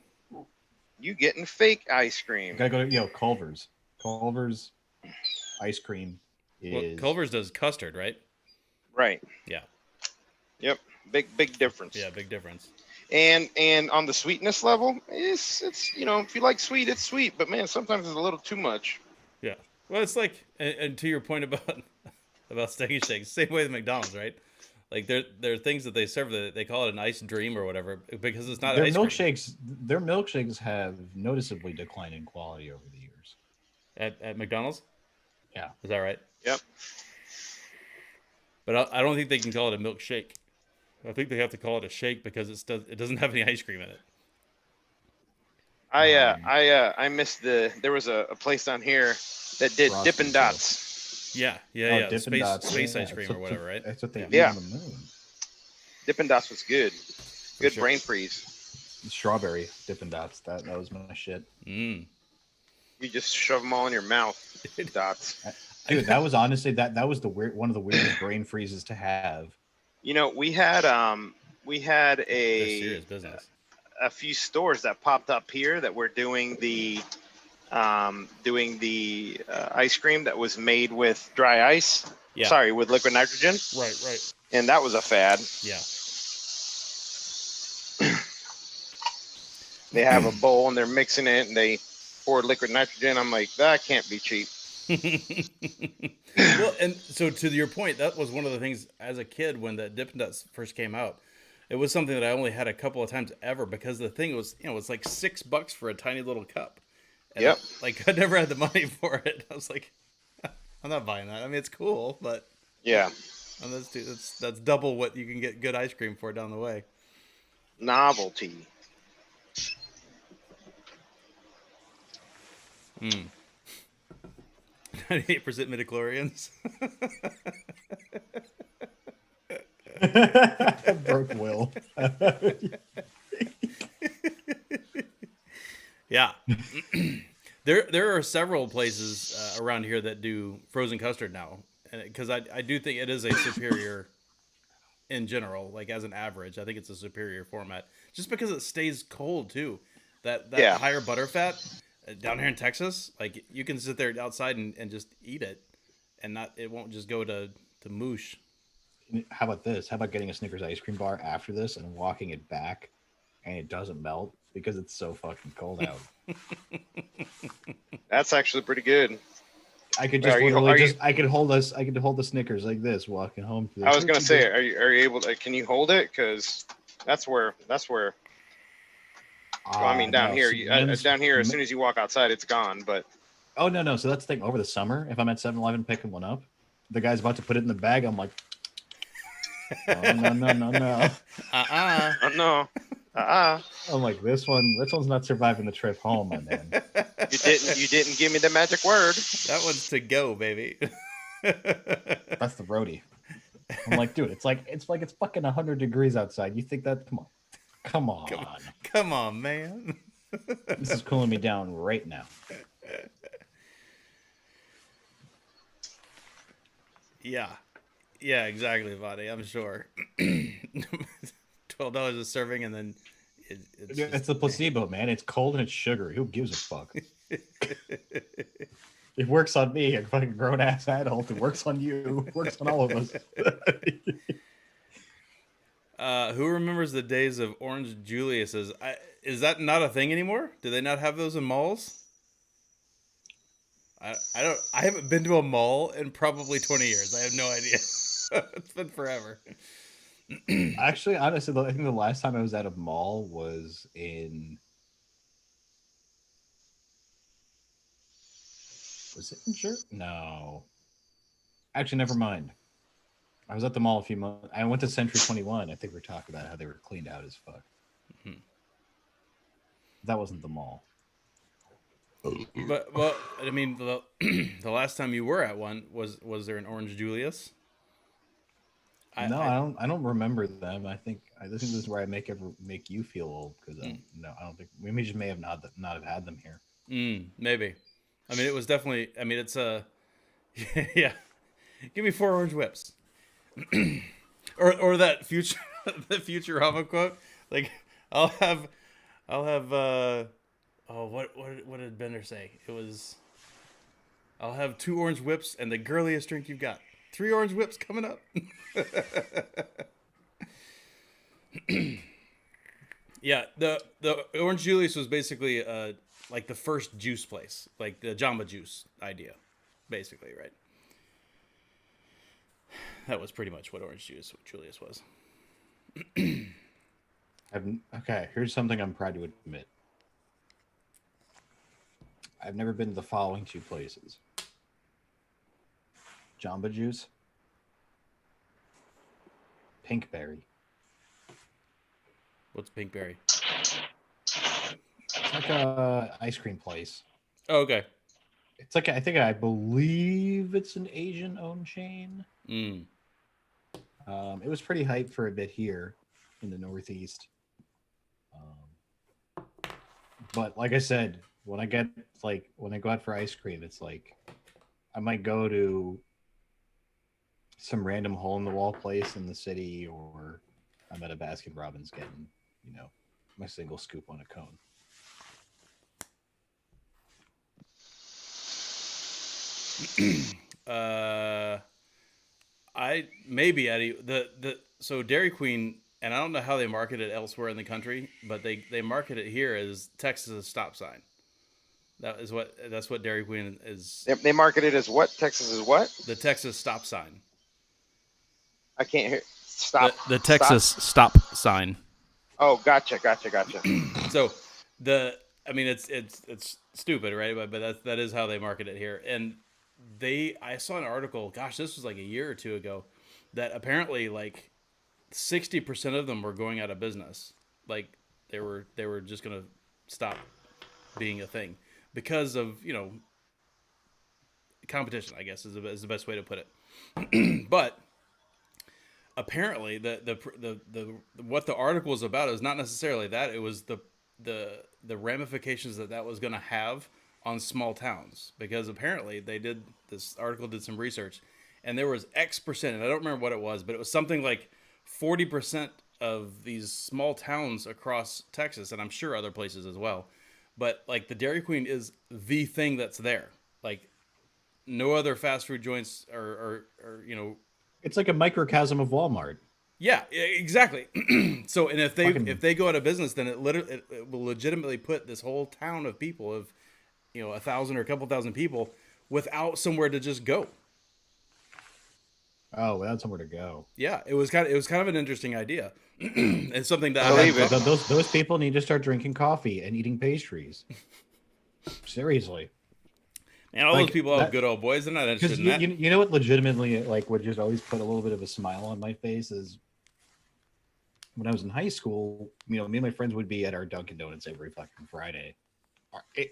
You getting fake ice cream.
Gotta go to Culver's. Culver's ice cream
Well,
is
Culver's does custard, right?
Right.
Yeah.
Yep. Big difference.
Yeah, big difference.
And on the sweetness level, it's you know, if you like sweet, it's sweet, but man, sometimes it's a little too much.
Yeah. Well, it's like, and to your point about Steak and Shake, same way with McDonald's, right? Like there are things that they serve that they call it an ice dream or whatever because it's not
their
ice cream.
milkshakes. Their milkshakes have noticeably declined in quality over the years.
At McDonald's.
Yeah.
Is that right?
Yep.
But I don't think they can call it a milkshake. I think they have to call it a shake because it doesn't have any ice cream in it.
I missed there was a place down here that did
Frosties,
Dippin' Dots.
Yeah.
Dippin' Dots,
Space
yeah.
ice cream or whatever, right?
That's what they eat
Yeah.
on the moon.
Dippin' Dots was good. Good
sure.
brain freeze.
Strawberry Dippin' Dots. That was my shit.
Mm.
You just shove them all in your mouth. Dots.
Dude, that was honestly that was one of the weirdest brain freezes to have.
You know, we had
They're serious business.
a few stores that popped up here that were doing the ice cream that was made with dry ice.
Yeah.
Sorry, with liquid nitrogen.
Right.
And that was a fad.
Yeah.
They have a bowl and they're mixing it and they pour liquid nitrogen. I'm like, that can't be cheap.
Well, and so to your point, that was one of the things as a kid when the Dippin' Dots first came out. It was something that I only had a couple of times ever because the thing was, it's like $6 for a tiny little cup. And
Yep.
I never had the money for it. I was like, I'm not buying that. I mean, it's cool, but
Yeah.
and that's double what you can get good ice cream for down the way.
Novelty.
98% midichlorians.
Broke Will.
Yeah. There are several places around here that do frozen custard now, because I do think it is a superior in general, like as an average. I think it's a superior format just because it stays cold too. That
Yeah.
higher butter fat down here in Texas, like you can sit there outside and just eat it, and it won't just go to moosh.
How about this? How about getting a Snickers ice cream bar after this and walking it back, and it doesn't melt because it's so fucking cold out.
That's actually pretty good.
I could just I could hold the Snickers like this walking home.
I was gonna say, are you able to? Can you hold it? Because that's where. Well, I mean, down here, as soon as you walk outside, it's gone. But
oh no! So that's the thing. Over the summer, if I'm at 7-Eleven picking one up, the guy's about to put it in the bag. I'm like, oh, no.
oh no,
I'm like, this one's not surviving the trip home, my man.
you didn't give me the magic word.
That one's to go, baby.
That's the roadie. I'm like, dude, it's fucking 100 degrees outside. You think that? Come on,
man.
This is cooling me down right now.
Yeah. Yeah, exactly, Vadi. I'm sure. $12 a serving, and then it's
It's
just...
the placebo, man. It's cold and it's sugary. Who gives a fuck? It works on me, a fucking grown ass adult. It works on you. It works on all of us.
Who remembers the days of Orange Julius's? Is that not a thing anymore? Do they not have those in malls? I don't. I haven't been to a mall in probably 20 years. I have no idea. It's been forever.
Actually, honestly, I think the last time I was at a mall was in... Was it in No. Actually, never mind. I was at the mall a few months. I went to Century 21. I think we were talking about how they were cleaned out as fuck.
Mm-hmm.
That wasn't the mall.
But well, I mean, the last time you were at one was there an Orange Julius?
I don't remember them. I think this is where I make you feel old because no, I don't think we may have not have had them here.
Maybe. I mean, it was definitely. I mean, it's a yeah. Give me 4 orange whips, or that future the Futurama quote. Like I'll have. What did Bender say? It was, I'll have 2 orange whips and the girliest drink you've got. 3 orange whips coming up. Yeah, the Orange Julius was basically like the first juice place, like the Jamba Juice idea, basically, right? That was pretty much what Orange Julius was.
Okay, here's something I'm proud to admit. I've never been to the following 2 places. Jamba Juice, Pinkberry.
What's Pinkberry?
It's like a ice cream place.
Oh, okay.
It's like I believe it's an Asian-owned chain. It was pretty hype for a bit here in the Northeast. But like I said, when I go out for ice cream, it's like I might go to some random hole in the wall place in the city, or I'm at a Baskin Robbins getting, my single scoop on a cone.
So Dairy Queen, and I don't know how they market it elsewhere in the country, but they market it here as Texas stop sign. That's what Dairy Queen is.
They market it as what? Texas is what?
The Texas stop sign.
I can't hear. Stop.
The Texas stop sign.
Oh, gotcha.
So it's stupid, right? But that is how they market it here. And I saw an article, gosh, this was like a year or 2 ago, that apparently like 60% of them were going out of business. Like they were just gonna stop being a thing because of competition, I guess is the best way to put it. But apparently the what the article was about is not necessarily that. It was the ramifications that was going to have on small towns, because apparently this article did some research, and there was X percent, and I don't remember what it was, but it was something like 40% of these small towns across Texas, and I'm sure other places as well, but like the Dairy Queen is the thing that's there. Like no other fast food joints are
It's like a microcosm of Walmart.
Yeah, exactly. So, and if they go out of business, then it will legitimately put this whole town of people, of 1,000 or a couple thousand people, without somewhere to just go.
Oh, without somewhere to go.
Yeah, it was kind of an interesting idea. It's something that
those people need to start drinking coffee and eating pastries. Seriously.
And all those people are good old boys. They're not interested in that.
You know what legitimately would just always put a little bit of a smile on my face is when I was in high school, me and my friends would be at our Dunkin' Donuts every fucking Friday.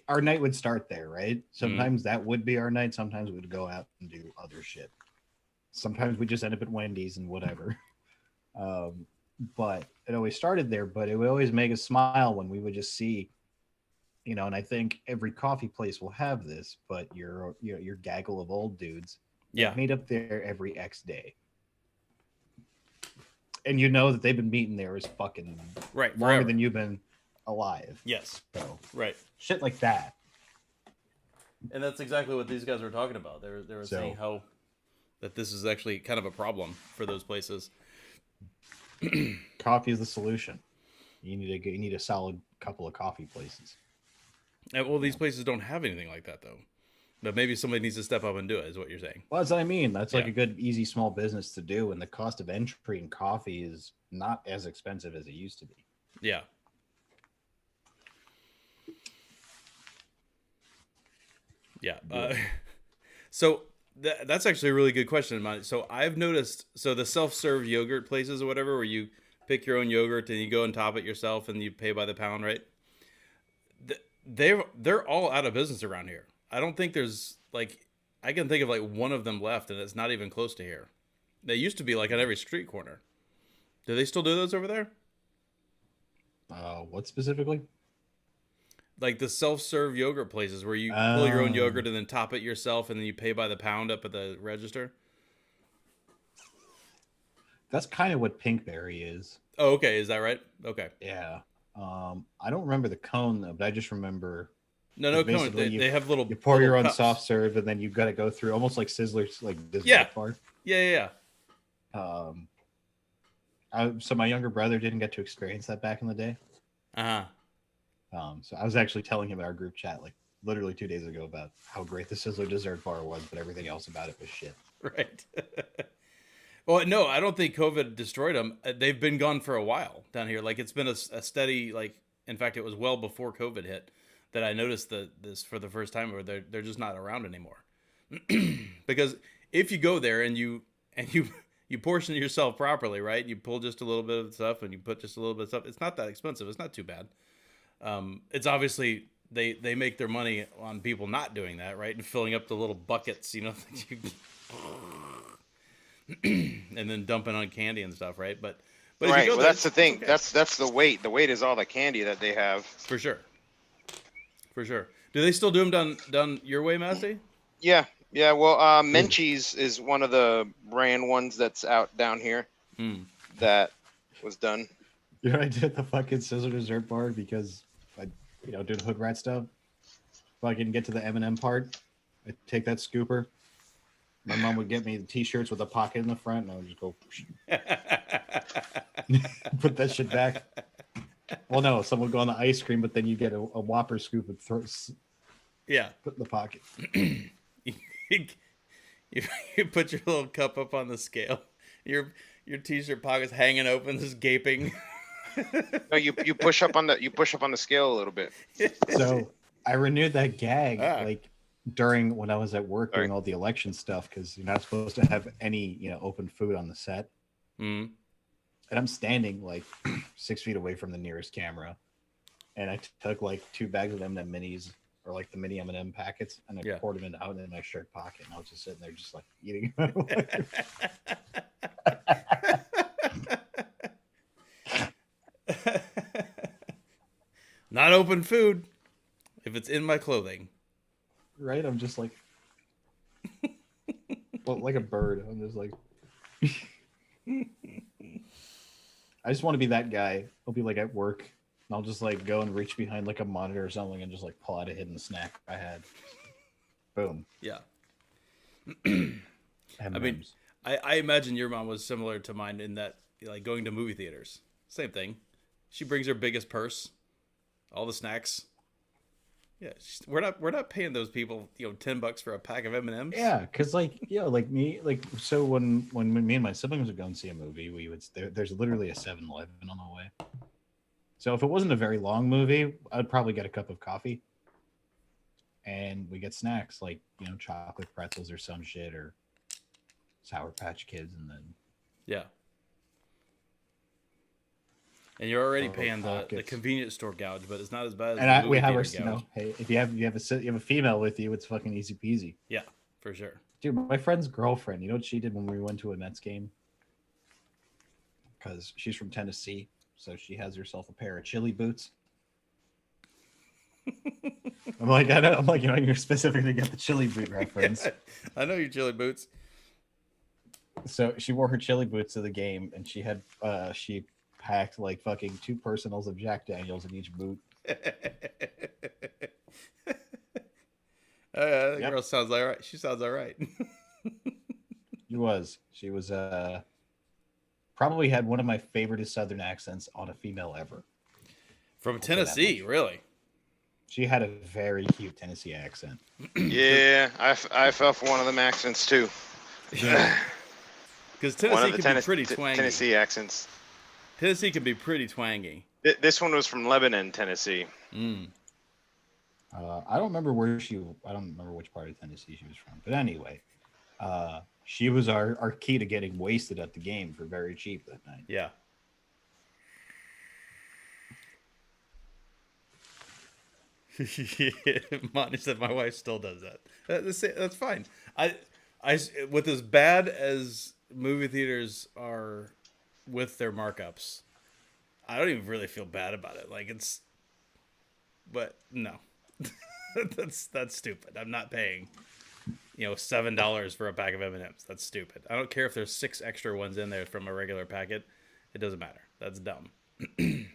Our night would start there, right? Sometimes that would be our night. Sometimes we'd go out and do other shit. Sometimes we just end up at Wendy's and whatever. But it always started there. But it would always make us smile when we would just see, and I think every coffee place will have this, but your gaggle of old dudes
Yeah.
Meet up there every X day. And you know that they've been meeting there is fucking
right
longer
forever.
than you've been alive.
Yes.
So
Right.
shit like that.
And that's exactly what these guys were talking about. They were saying how that this is actually kind of a problem for those places.
Coffee is the solution. You need a solid couple of coffee places.
And, well, these places don't have anything like that though. But maybe somebody needs to step up and do it, is what you're saying.
Well, that's what I mean. That's like a good, easy, small business to do, and the cost of entry in coffee is not as expensive as it used to be.
Yeah. Yeah. So that's actually a really good question. So I've noticed, so the self-serve yogurt places or whatever, where you pick your own yogurt and you go and top it yourself and you pay by the pound, right? They're all out of business around here. I don't think there's like, I can think of like one of them left, and it's not even close to here. They used to be like on every street corner. Do they still do those over there?
What specifically?
Like the self-serve yogurt places where you pull your own yogurt and then top it yourself, and then you pay by the pound up at the register.
That's kind of what Pinkberry is.
Oh, okay. Is that right? Okay.
Yeah. I don't remember the cone though, but I just remember.
No cone. They have little.
You pour
little
your own
cups.
soft serve, and then you've got to go through almost like Sizzlers, like this bar.
Yeah.
So my younger brother didn't get to experience that back in the day. So I was actually telling him in our group chat, like literally 2 days ago, about how great the Sizzler dessert bar was, but everything else about it was shit.
Right. Well, no, I don't think COVID destroyed them. They've been gone for a while down here. Like it's been a steady, like, in fact, it was well before COVID hit that I noticed this for the first time, where they're just not around anymore. Because if you go there and you portion yourself properly, right? You pull just a little bit of stuff and you put just a little bit of stuff. It's not that expensive. It's not too bad. It's obviously they make their money on people not doing that, right? And filling up the little buckets, you know, and then dumping on candy and stuff, right? But
right. Well, that's the thing.
Okay.
That's the weight. The weight is all the candy that they have.
For sure. Do they still do them down your way, Masty?
Yeah. Well, Menchie's is one of the brand ones that's out down here. That was done.
You know what I did at the fucking Sizzler dessert bar because I, doing hood rat stuff. If I can get to the M&M part, I take that scooper. My mom would get me the T-shirts with a pocket in the front, and I would just go put that shit back. Well, no, someone would go on the ice cream, but then you get a Whopper scoop and put in the pocket.
You put your little cup up on the scale. Your T-shirt pocket's hanging open, just gaping.
No, you push up on the scale a little bit.
So I renewed that gag like during when I was at work doing all the election stuff, because you're not supposed to have any open food on the set. And I'm standing like 6 feet away from the nearest camera, and I took like 2 bags of M&M minis, or like the mini M&M packets, and I poured them out in my shirt pocket, and I was just sitting there just like eating them.
Not open food if it's in my clothing.
Right? I'm just like, well, like a bird. I'm just like, I just want to be that guy. I'll be like at work, and I'll just like go and reach behind like a monitor or something and just like pull out a hidden snack I had. Boom.
Yeah.
I
mean, I imagine your mom was similar to mine in that, like, going to movie theaters. Same thing. She brings her biggest purse, all the snacks. Yeah, we're not paying those people $10 for a pack of M&Ms.
Yeah, because like me, like, so when me and my siblings would go and see a movie, we would there's literally a 7-Eleven on the way. So if it wasn't a very long movie, I'd probably get a cup of coffee, and we get snacks like chocolate pretzels or some shit, or Sour Patch Kids, and then
and you're already paying the convenience store gouge, but it's not as bad as
and
the
we have our
gouge.
Hey, if you have a female with you, it's fucking easy peasy.
Yeah, for sure.
Dude, my friend's girlfriend, you know what she did when we went to a Mets game? Because she's from Tennessee, so she has herself a pair of chili boots. I'm like, you're specific to get the chili boot reference.
I know your chili boots.
So she wore her chili boots to the game, and she packed like fucking 2 personals of Jack Daniels in each boot.
The girl sounds all right. She sounds all right.
She was probably had one of my favorite Southern accents on a female ever.
From Tennessee, really?
She had a very cute Tennessee accent.
Yeah, I fell for one of them accents too.
Because Tennessee can be pretty twangy.
Tennessee accents.
Tennessee can be pretty twangy.
This one was from Lebanon, Tennessee.
I don't remember I don't remember which part of Tennessee she was from. But anyway, she was our key to getting wasted at the game for very cheap that night.
Yeah. Monty said my wife still does that. That's fine. I with as bad as movie theaters are with their markups, I don't even really feel bad about it. Like but no, that's stupid. I'm not paying, $7 for a pack of M&Ms. That's stupid. I don't care if there's 6 extra ones in there from a regular packet. It doesn't matter. That's dumb.
The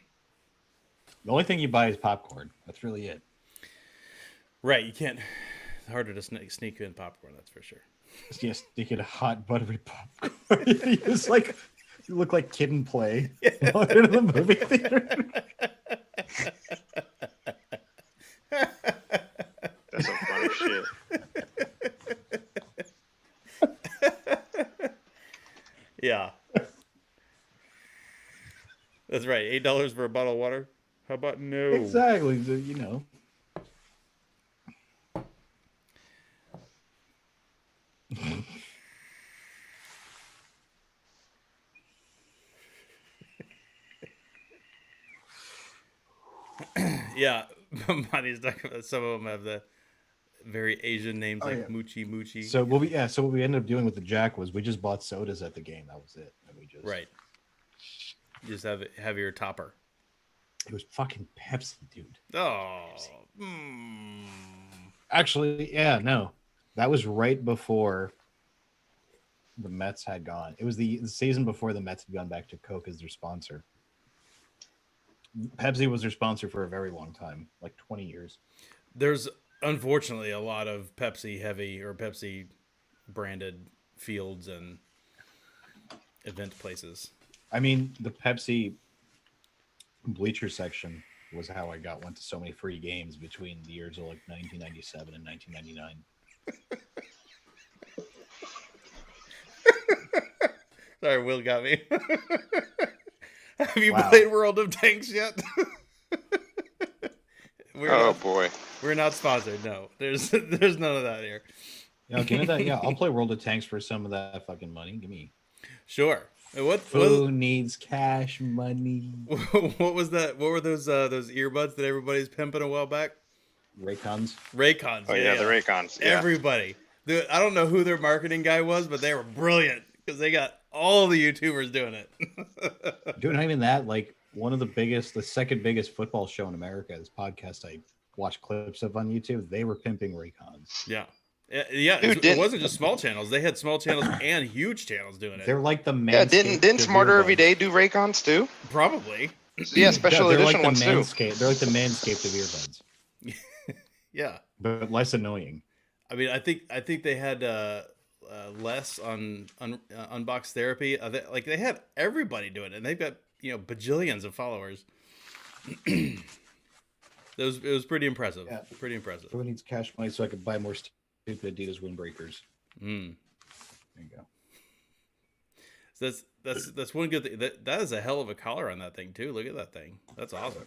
only thing you buy is popcorn. That's really it.
Right, you can't. It's harder to sneak in popcorn. That's for sure.
Yeah, stick in hot buttery popcorn. It's like you look like Kid and Play in the movie theater.
That's some funny shit.
Yeah, that's right. $8 for a bottle of water. How about no?
Exactly.
Yeah, Monty's talking about some of them have the very Asian names Moochie Moochie.
So what we ended up doing with the Jack was we just bought sodas at the game. That was it. And we just
You just have your topper.
It was fucking Pepsi, dude.
Oh.
Actually, yeah, no. That was right before the Mets had gone. It was the season before the Mets had gone back to Coke as their sponsor. Pepsi was their sponsor for a very long time, like 20 years.
There's unfortunately a lot of Pepsi heavy or Pepsi branded fields and event places.
I mean, the Pepsi bleacher section was how I went to so many free games between the years of like 1997 and 1999.
Sorry, Will got me. Have you played World of Tanks yet?
Boy.
We're not sponsored. No, there's none of that here.
Yeah, give me that. Yeah, I'll play World of Tanks for some of that fucking money. Give me.
Sure.
Who needs cash money?
What was that? What were those earbuds that everybody's pimping a while back?
Raycons.
Oh yeah, the Raycons. Yeah.
Everybody. I don't know who their marketing guy was, but they were brilliant because they got all the YouTubers doing it.
Dude, not even that. Like the second biggest football show in America. This podcast I watch clips of on YouTube. They were pimping Raycons.
Yeah. Yeah, dude, it wasn't just small channels. They had small channels and huge channels doing it.
They're like the Manscaped.
Yeah, didn't Smarter Every Day do Raycons too?
Probably.
Yeah, special edition ones too.
They're like the Manscaped of earbuds.
Yeah,
but less annoying.
I mean, I think they had less on Unbox Therapy. They had everybody doing it, and they've got bajillions of followers. It was pretty impressive. Yeah. Pretty impressive.
Who needs cash money so I could buy more stupid Adidas windbreakers? There you go.
So that's one good thing. That is a hell of a collar on that thing too. Look at that thing. That's awesome.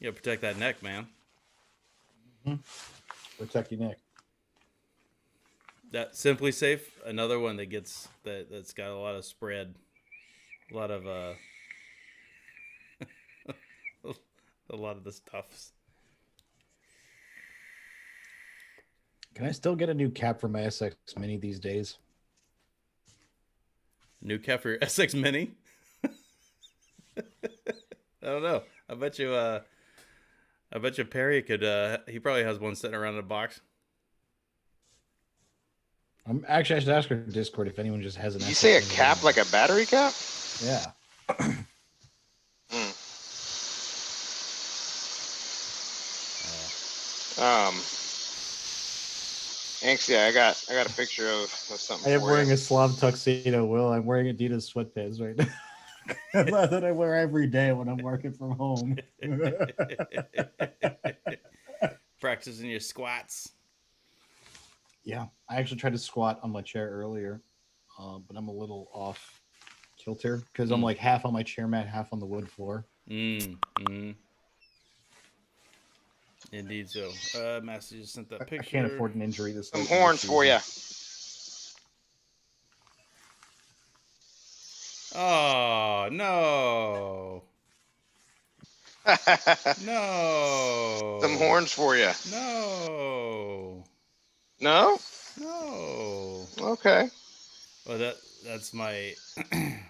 You gotta protect that neck, man.
Protect your neck.
That Simply Safe, another one that's got a lot of spread, a lot of a lot of the stuffs.
Can I still get a new cap for my SX Mini these days?
New cap for your SX Mini? I don't know. I bet you Perry could. He probably has one sitting around in a box.
I should ask her Discord if anyone just has an.
Did you say a cap like a battery cap?
Yeah.
Actually, I got a picture of something.
I am
for
wearing
you.
a Slav tuxedo, Will. I'm wearing Adidas sweatpants right now. That I wear every day when I'm working from home.
Practicing your squats.
Yeah, I actually tried to squat on my chair earlier, but I'm a little off kilter because I'm like half on my chair mat, half on the wood floor.
Indeed so. Master just sent that picture.
I can't afford an injury this
Some horns for you.
Oh, no. No.
Some horns for you.
No.
No?
No.
Okay.
Well, that's my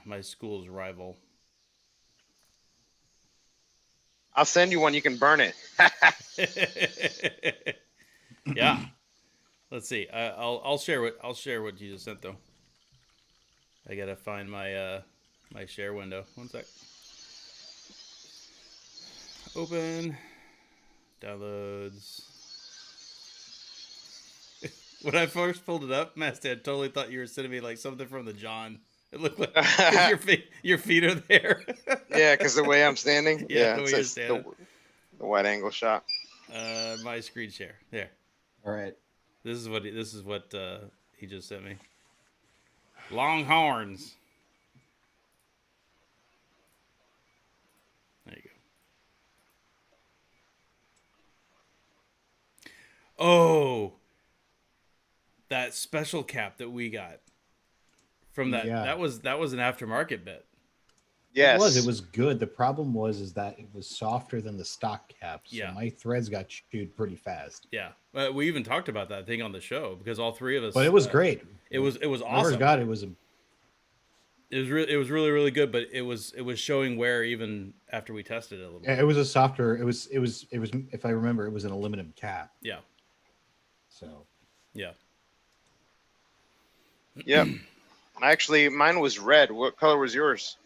my school's rival.
I'll send you one. You can burn it.
Yeah. Let's see. I'll share what you just sent though. I gotta find my my share window. One sec. Open. Downloads. When I first pulled it up, Master, I totally thought you were sending me like something from the John. It looked like your feet are there.
Yeah, because the way I'm standing.
Yeah, the way you're standing.
The wide angle shot.
My screen share. There.
All right.
This is what he just sent me. Longhorns. There you go. Oh, that special cap that we got from that.
Yeah.
That was an aftermarket bit.
Yes.
It was good. The problem was that it was softer than the stock caps.
Yeah.
So my threads got chewed pretty fast.
Yeah. We even talked about that thing on the show because all three of us.
But it was great.
It was awesome.
God, it was
really, really good, but it was showing wear even after we tested it a little bit.
It was a softer. It was. If I remember, it was an aluminum cap.
Yeah.
So.
Yeah.
Yep. Actually, mine was red. What color was yours?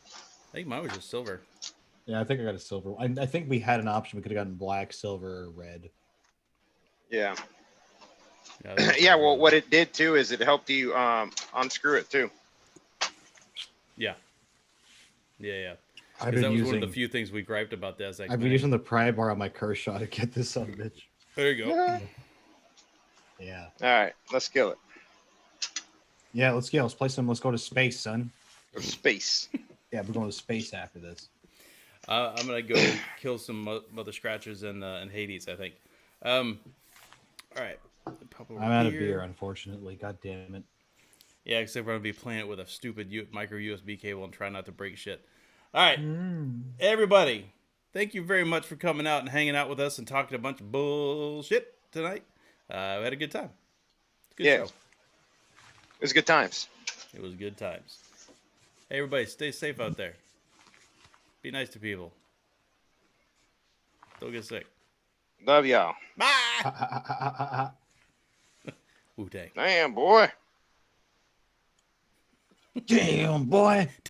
I think mine was just silver.
Yeah, I think I got a silver. I think we had an option. We could have gotten black, silver, or red.
Yeah. Yeah. Well, what it did too is it helped you unscrew it too.
Yeah. Yeah.
I've
been that was
using,
one of the few things we griped about this.
I've been using the pry bar on my Kershaw to get this son of a bitch.
There you go.
Yeah.
All right, let's kill it.
Yeah, let's go. Let's play some. Let's go to space, son.
Go to space.
Yeah, we're going to space after this.
I'm gonna go kill some mother scratchers in Hades. I think. All right.
I'm out of beer, unfortunately. God damn it.
Yeah, except we're gonna be playing it with a stupid micro USB cable and try not to break shit. All right, everybody. Thank you very much for coming out and hanging out with us and talking a bunch of bullshit tonight. We had a good time. Good show.
It was good times.
It was good times. Hey, everybody, stay safe out there. Be nice to people. Don't get sick.
Love y'all.
Bye. Wu-Tang.
Damn, boy.
Damn, boy.